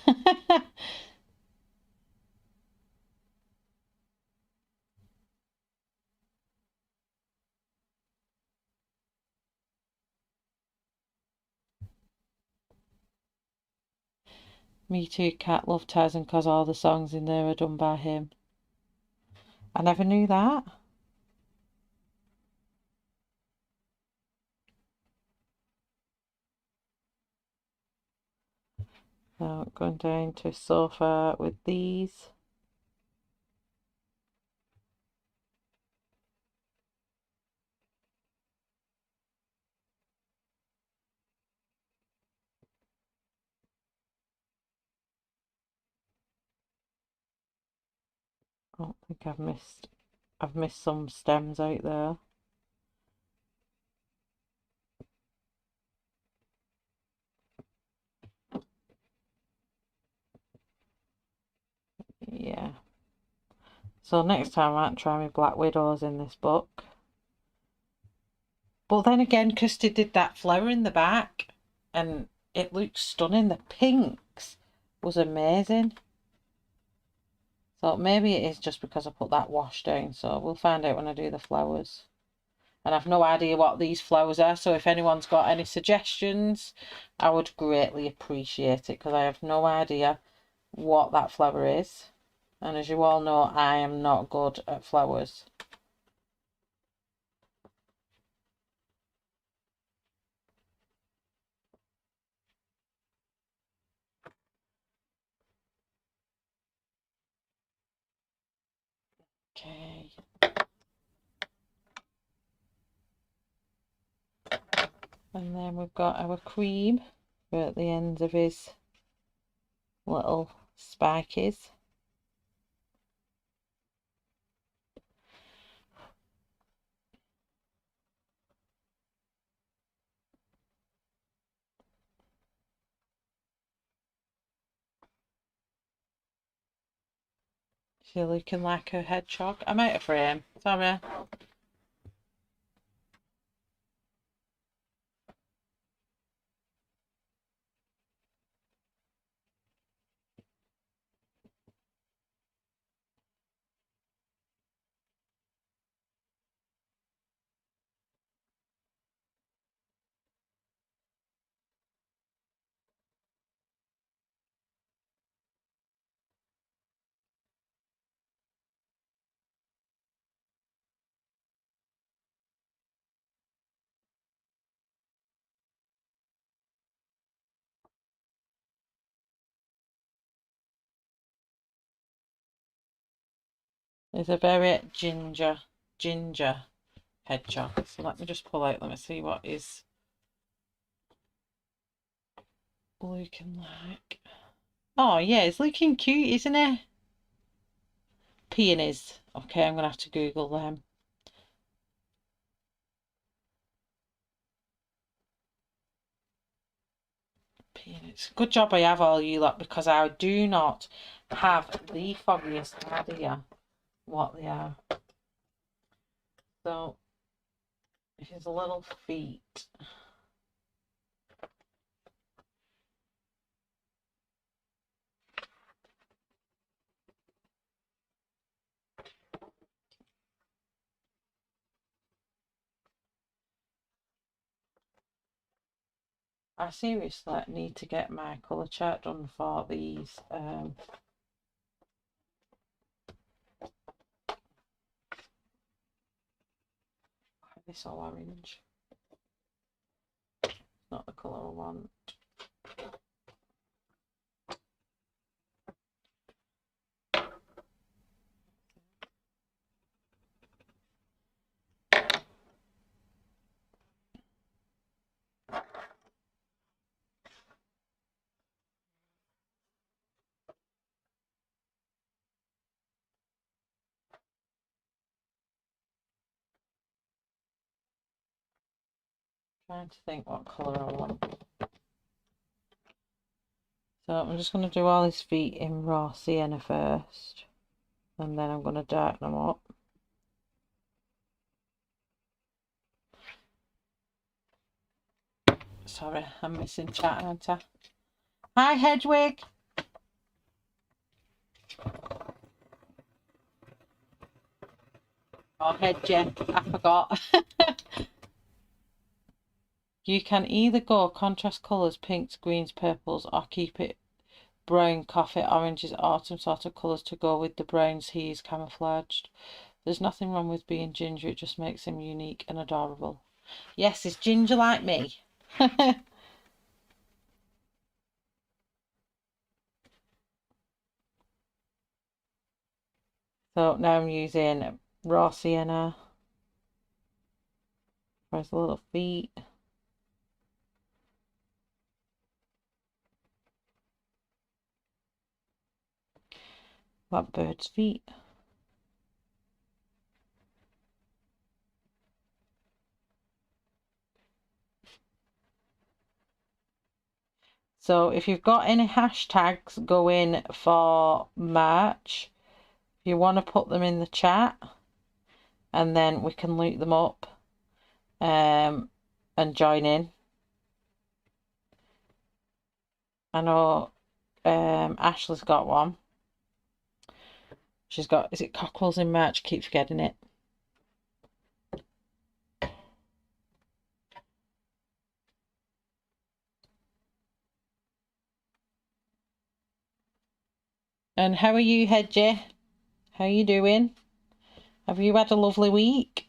Me too, Cat. Love Tarzan because all the songs in there are done by him. I never knew that. Now going down to a sofa with these. I don't think I've missed some stems out there. Yeah. So next time I might try my Black Widows in this book. But then again, Kirsty did that flower in the back and it looked stunning. The pinks was amazing. So maybe it is just because I put that wash down. So we'll find out when I do the flowers. and I've no idea what these flowers are. So if anyone's got any suggestions, I would greatly appreciate it, because I have no idea what that flower is. And as you all know, I am not good at flowers. Okay. And then we've got our cream at the ends of his little spikies. She's looking like a hedgehog. I'm out of frame, sorry. It's a very ginger hedgehog. So let me just pull out, let me see what is looking like. Oh yeah, it's looking cute, isn't it? Peonies. Okay, I'm gonna have to Google them. Peonies. Good job I have all you lot, because I do not have the foggiest idea what they are. So his little feet. I seriously need to get my colour chart done for these. This all orange. Not the colour I want. Trying to think what colour I want. So I'm just going to do all his feet in raw sienna first, and then I'm going to darken them up. Sorry, I'm missing chat, aren't I? Hi, Hedwig. Oh, Hedgie, I forgot. You can either go contrast colours, pinks, greens, purples, or keep it brown, coffee, oranges, autumn sort of colours to go with the browns he's camouflaged. There's nothing wrong with being ginger, it just makes him unique and adorable. Yes, is ginger like me? So now I'm using raw sienna for his little feet. Like bird's feet. So if you've got any hashtags going for March, if you want to put them in the chat, and then we can loot them up and join in. I know Ashley's got one. She's got, is it Cockerels in March? Keep forgetting it. And how are you, Hedgie? How you doing? Have you had a lovely week?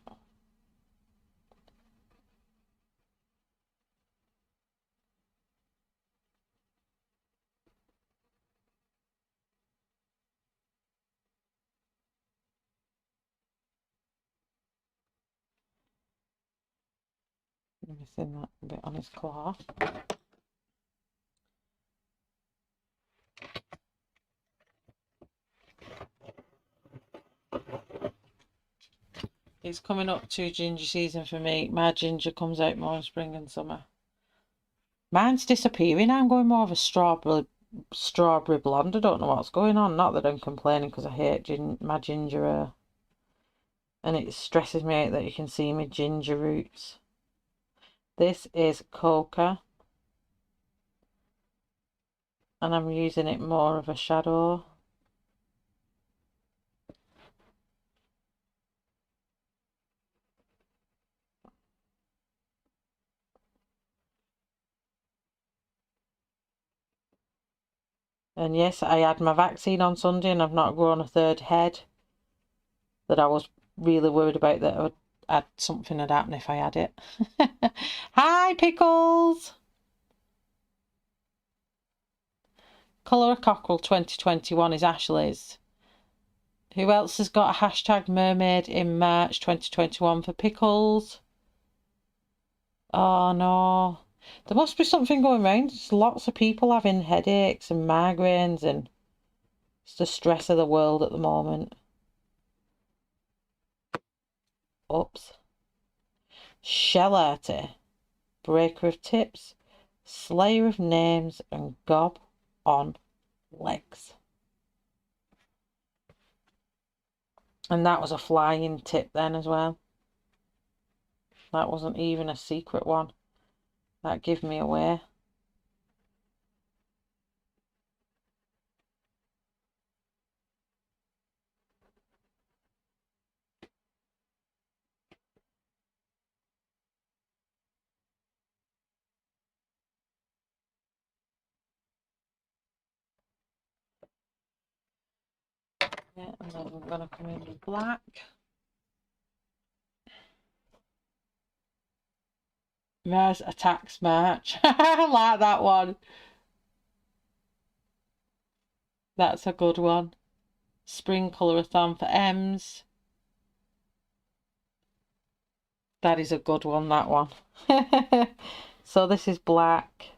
Missing that bit on his claw. It's coming up to ginger season for me. My ginger comes out more in spring and summer. Mine's disappearing. I'm going more of a strawberry blonde. I don't know what's going on. Not that I'm complaining because I hate my ginger hair. And it stresses me out that you can see my ginger roots. This is Coca. And I'm using it more of a shadow. And yes, I had my vaccine on Sunday and I've not grown a third head. That I was really worried about that something had happened if I had it. Hi, Pickles! Colour of Cockerel 2021 is Ashley's. Who else has got a hashtag mermaid in March 2021 for Pickles? Oh no. There must be something going around. There's lots of people having headaches and migraines and it's the stress of the world at the moment. Oops. Shellarty. Breaker of tips. Slayer of names and gob on legs. And that was a flying tip then as well. That wasn't even a secret one. That gave me away. Yeah, and then we're going to come in with black. Mars attacks March. I like that one. That's a good one. Spring colour-a-thon for Ems. That is a good one, that one. So this is black.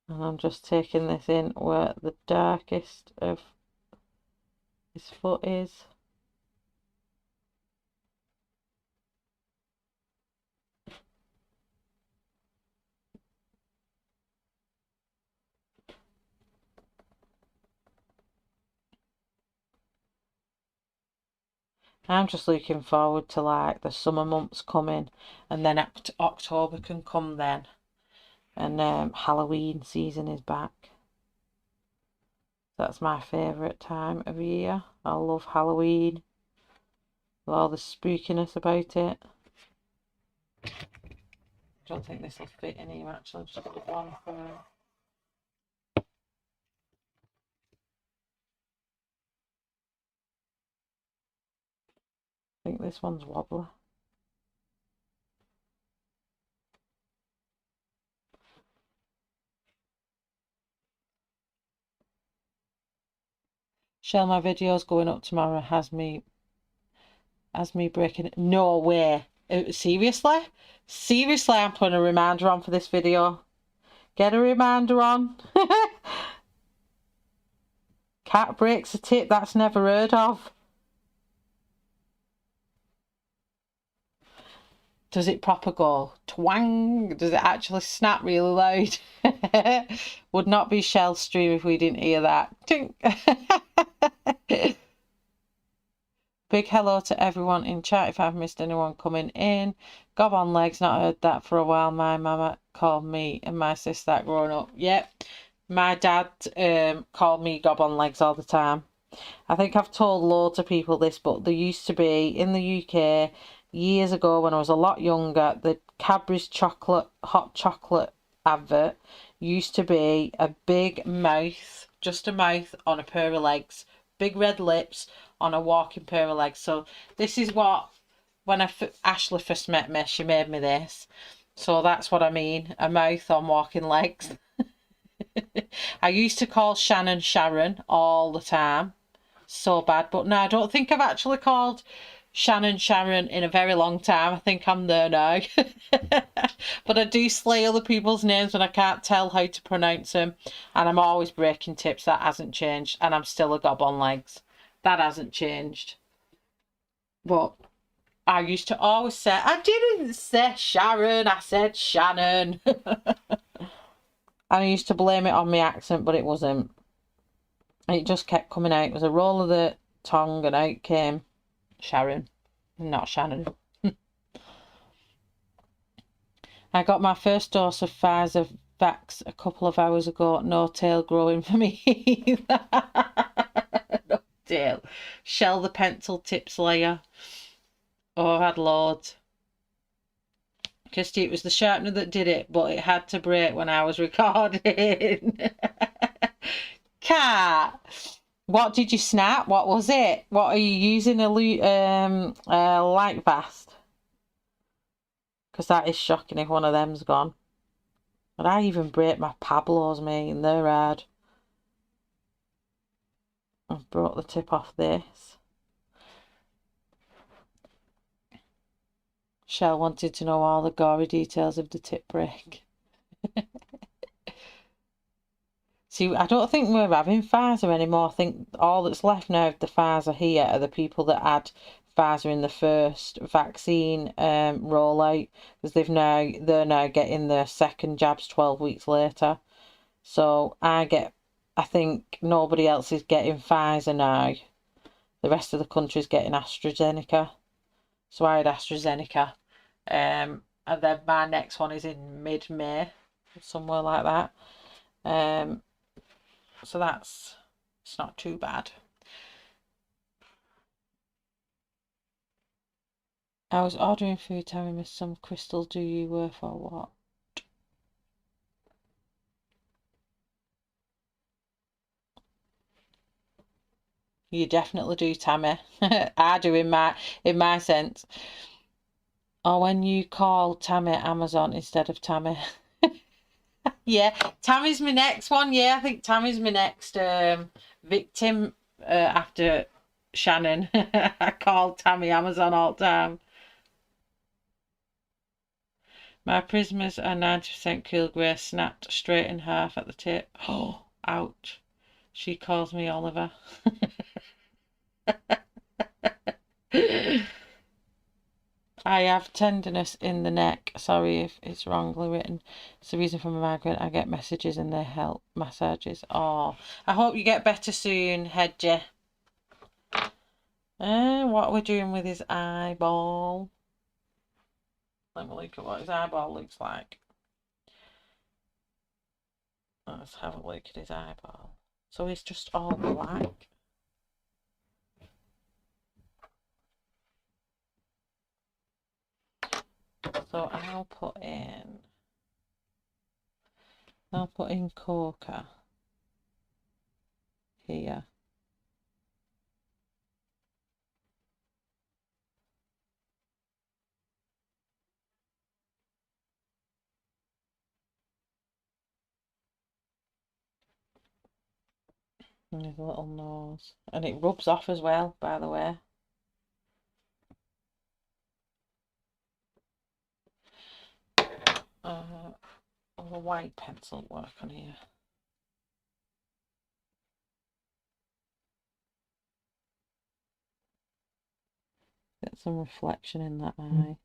And I'm just taking this in where the darkest of his foot is. I'm just looking forward to like the summer months coming and then October can come then. And Halloween season is back. That's my favourite time of year. I love Halloween. With all the spookiness about it. I don't think this will fit in here actually. I've just got one for... I think this one's wobbly. Shell, my video's going up tomorrow. Has me breaking it. No way. Seriously? Seriously, I'm putting a reminder on for this video. Get a reminder on. Cat breaks a tip. That's never heard of. Does it proper go twang? Does it actually snap really loud? Would not be Shell stream if we didn't hear that. Tink. Big hello to everyone in chat if I've missed anyone coming in. Gob on legs, not heard that for a while. My mama called me and my sister that growing up. Yep, my dad called me gob on legs all the time. I think I've told loads of people this, but there used to be in the UK years ago when I was a lot younger, the Cadbury's hot chocolate advert used to be a big mouth, just a mouth on a pair of legs, big red lips on a walking pair of legs. So this is what, when Ashley first met me, she made me this. So that's what I mean, a mouth on walking legs. I used to call Shannon Sharon all the time. So bad. But no, I don't think I've actually called Shannon Sharon in a very long time. I think I'm there now. But I do slay other people's names when I can't tell how to pronounce them. And I'm always breaking tips. That hasn't changed. And I'm still a gob on legs. That hasn't changed. But I used to always say, I didn't say Sharon, I said Shannon. And I used to blame it on my accent, but it wasn't. It just kept coming out. It was a roll of the tongue and out came Sharon, not Shannon. I got my first dose of Pfizer vax a couple of hours ago. No tail growing for me either. No tail. Shell the pencil tips layer. Oh, I've had loads. Kirsty, it was the sharpener that did it, but it had to break when I was recording. Cat, what did you snap? What was it? What are you using? A light vest? Because that is shocking if one of them's gone. But I even break my Pablos, mate, and they're hard. I've brought the tip off this. Shell wanted to know all the gory details of the tip break. See, I don't think we're having Pfizer anymore. I think all that's left now of the Pfizer here are the people that had Pfizer in the first vaccine rollout, because they're now getting their second jabs 12 weeks later. So I think nobody else is getting Pfizer now. The rest of the country's getting AstraZeneca. So I had AstraZeneca. And then my next one is in mid-May, somewhere like that. So it's not too bad. I was ordering food, telling me some crystals do you worth or what? You definitely do, Tammy. I do in my sense. Or when you call Tammy Amazon instead of Tammy. Yeah, Tammy's my next one. Yeah, I think Tammy's my next victim after Shannon. I call Tammy Amazon all the time. My prismas are 90% cool grey, snapped straight in half at the tip. Oh, ouch. She calls me Oliver. I have tenderness in the neck. Sorry if it's wrongly written. It's the reason for my migraine. I get messages and they help massages. Oh, I hope you get better soon, Hedgie. What are we doing with his eyeball? Let me look at what his eyeball looks like. Let's have a look at his eyeball. So he's just all black. So I'll put in coca here. And his little nose. And it rubs off as well, by the way. A white pencil work on here. Get some reflection in that eye.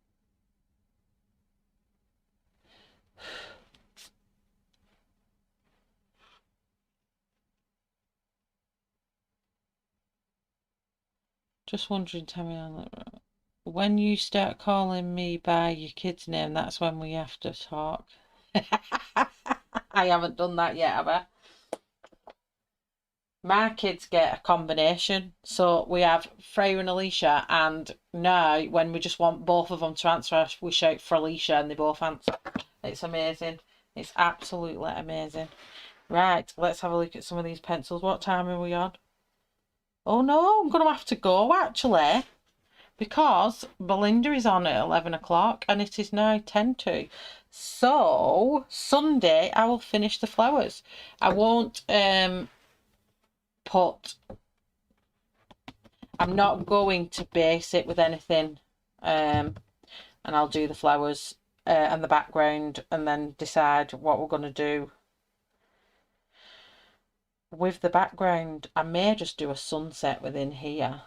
Just wondering, Tammy, when you start calling me by your kid's name, that's when we have to talk. I haven't done that yet, have I? My kids get a combination. So we have Freya and Alicia, and now when we just want both of them to answer, we shout for Alicia and they both answer. It's amazing. It's absolutely amazing. Right, let's have a look at some of these pencils. What time are we on? Oh no, I'm going to have to go actually, because Belinda is on at 11 o'clock and it is now 10 to. So Sunday I will finish the flowers. I won't I'm not going to base it with anything, and I'll do the flowers and the background and then decide what we're going to do with the background. I may just do a sunset within here,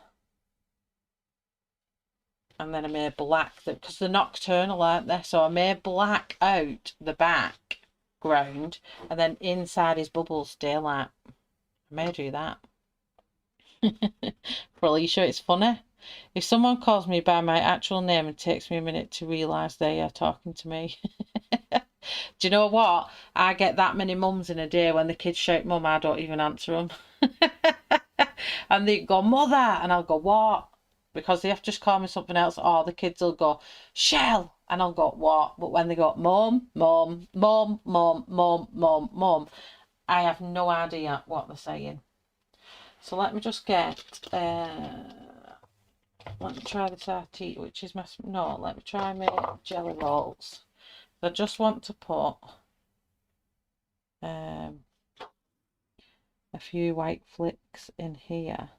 and then I may black them because they're nocturnal, aren't they? So I may black out the background and then inside his bubbles daylight. I may do that. For Alicia, it's funny. If someone calls me by my actual name, it takes me a minute to realise they are talking to me. Do you know what? I get that many mums in a day. When the kids shout mum, I don't even answer them. And they go, mother, and I'll go, what? Because they have to just call me something else, or the kids will go, Shell, and I'll go, what? But when they go, mum, mum, mum, mum, mum, mum, mum, I have no idea what they're saying. So let me just get, let me try this arteza, which is my, no, let me try my jelly rolls. I just want to put a few white flicks in here.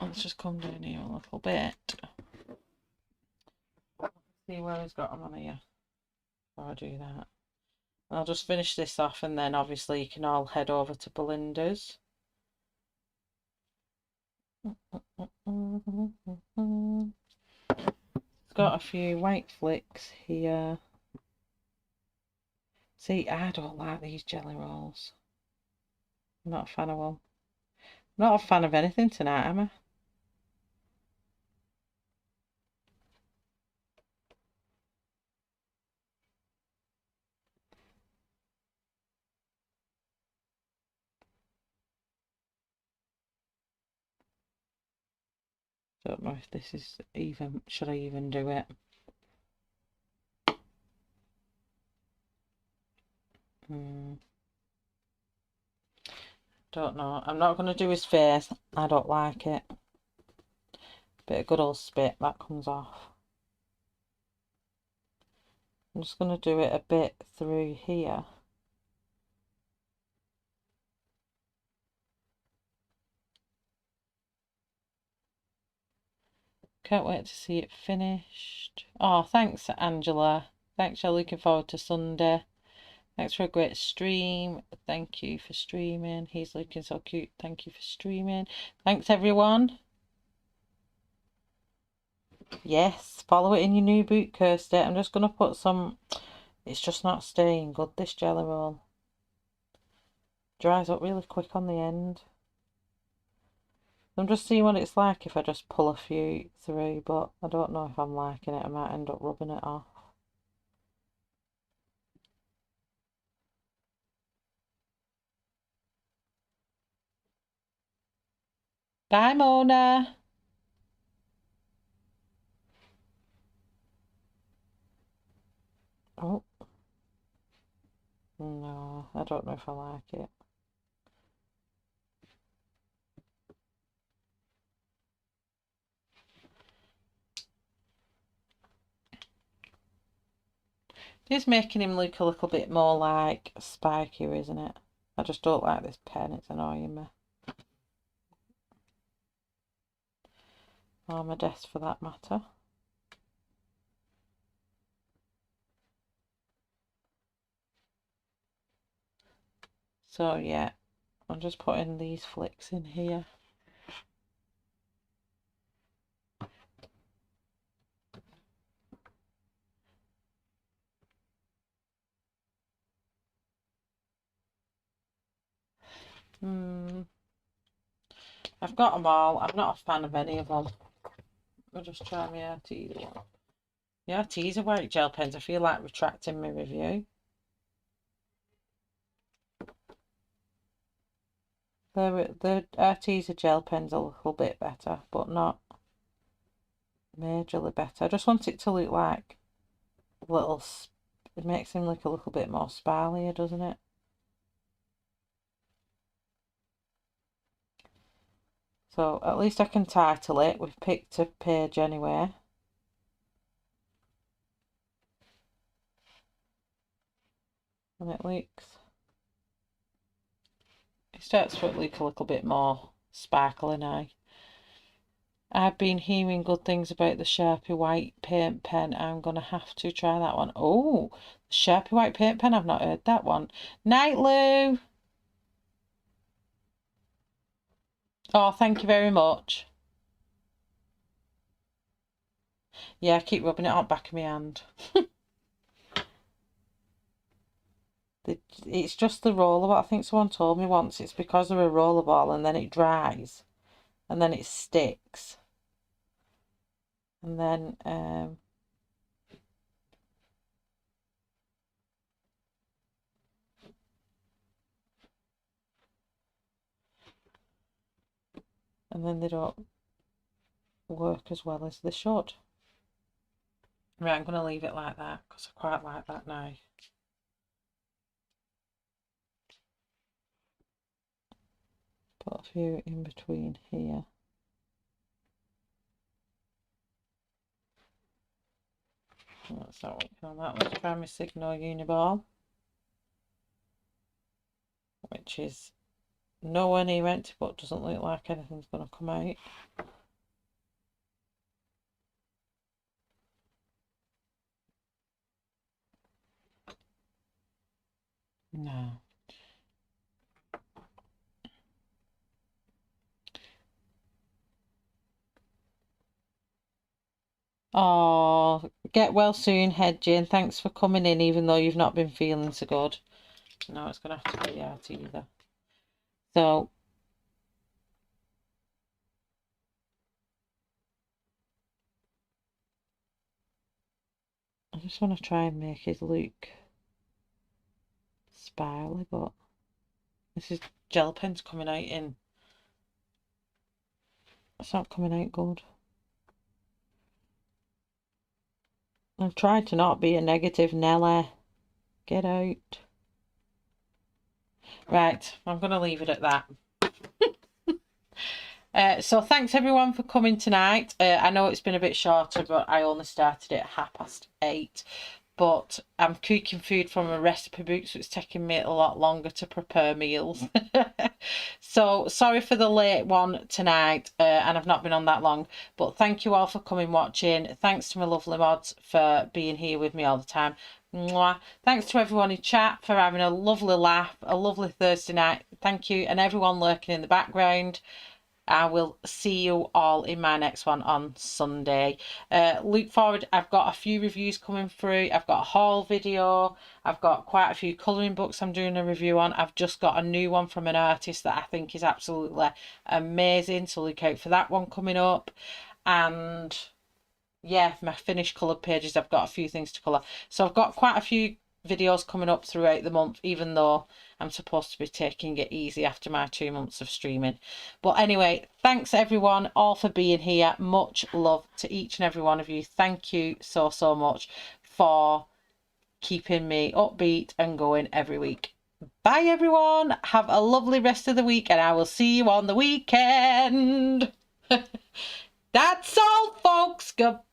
Let's just come down here a little bit. See where he's got them on here before I do that. I'll just finish this off and then obviously you can all head over to Belinda's. It's got a few white flicks here. See, I don't like these jelly rolls. I'm not a fan of them. I'm not a fan of anything tonight, am I? Don't know if this is even, should I even do it? Don't know. I'm not going to do his face. I don't like it. Bit of good old spit, that comes off. I'm just going to do it a bit through here. Can't wait to see it finished. Oh, thanks, Angela. Thanks, you're looking forward to Sunday. Thanks for a great stream. Thank you for streaming. He's looking so cute. Thank you for streaming. Thanks, everyone. Yes, follow it in your new boot, Kirsty. I'm just going to put some... It's just not staying good, this jelly roll. Dries up really quick on the end. I'm just seeing what it's like if I just pull a few through, but I don't know if I'm liking it. I might end up rubbing it off. Bye, Mona. Oh. No, I don't know if I like it. It's making him look a little bit more like spikier, isn't it? I just don't like this pen, it's annoying me. Or my desk for that matter. So yeah, I'm just putting these flicks in here. I've got them all. I'm not a fan of any of them. I'll just try my arteza one. The arteza white gel pens, I feel like retracting my review. The arteza gel pen's a little bit better, but not majorly better. I just want it to look like little, it makes him look a little bit more spiralier, doesn't it? So at least I can title it. We've picked a page anyway. And it starts to look a little bit more sparkly now. I've been hearing good things about the Sharpie white paint pen. I'm going to have to try that one. Oh, Sharpie white paint pen. I've not heard that one. Night, Lou. Oh, thank you very much. Yeah, I keep rubbing it on the back of my hand. It's just the rollerball. I think someone told me once it's because of a rollerball and then it dries and then it sticks. And then they don't work as well as they should. Right, I'm going to leave it like that because I quite like that now. Put a few in between here. That's not working on that. Let's try my Signal Uniball, which is nowhere near empty but doesn't look like anything's going to come out. No. Oh, get well soon, Head Jane. Thanks for coming in, even though you've not been feeling so good. No, it's going to have to be out either. So, I just want to try and make it look spirally, but this is gel pens coming out in. It's not coming out good. I've tried to not be a negative Nelly. Get out. Right, I'm going to leave it at that. So thanks everyone for coming tonight. I know it's been a bit shorter, but I only started at 8:30. But I'm cooking food from a recipe book, so it's taking me a lot longer to prepare meals. So sorry for the late one tonight, and I've not been on that long. But thank you all for coming watching. Thanks to my lovely mods for being here with me all the time. Mwah. Thanks to everyone in chat for having a lovely laugh, a lovely Thursday night. Thank you, and everyone lurking in the background. I will see you all in my next one on Sunday. Look forward, I've got a few reviews coming through. I've got a haul video. I've got quite a few colouring books I'm doing a review on. I've just got a new one from an artist that I think is absolutely amazing. So look out for that one coming up. And yeah, my finished coloured pages, I've got a few things to colour. So I've got quite a few videos coming up throughout the month, even though I'm supposed to be taking it easy after my 2 months of streaming. But anyway, thanks everyone all for being here. Much love to each and every one of you. Thank you so much for keeping me upbeat and going every week. Bye everyone, have a lovely rest of the week, and I will see you on the weekend. That's all folks, goodbye.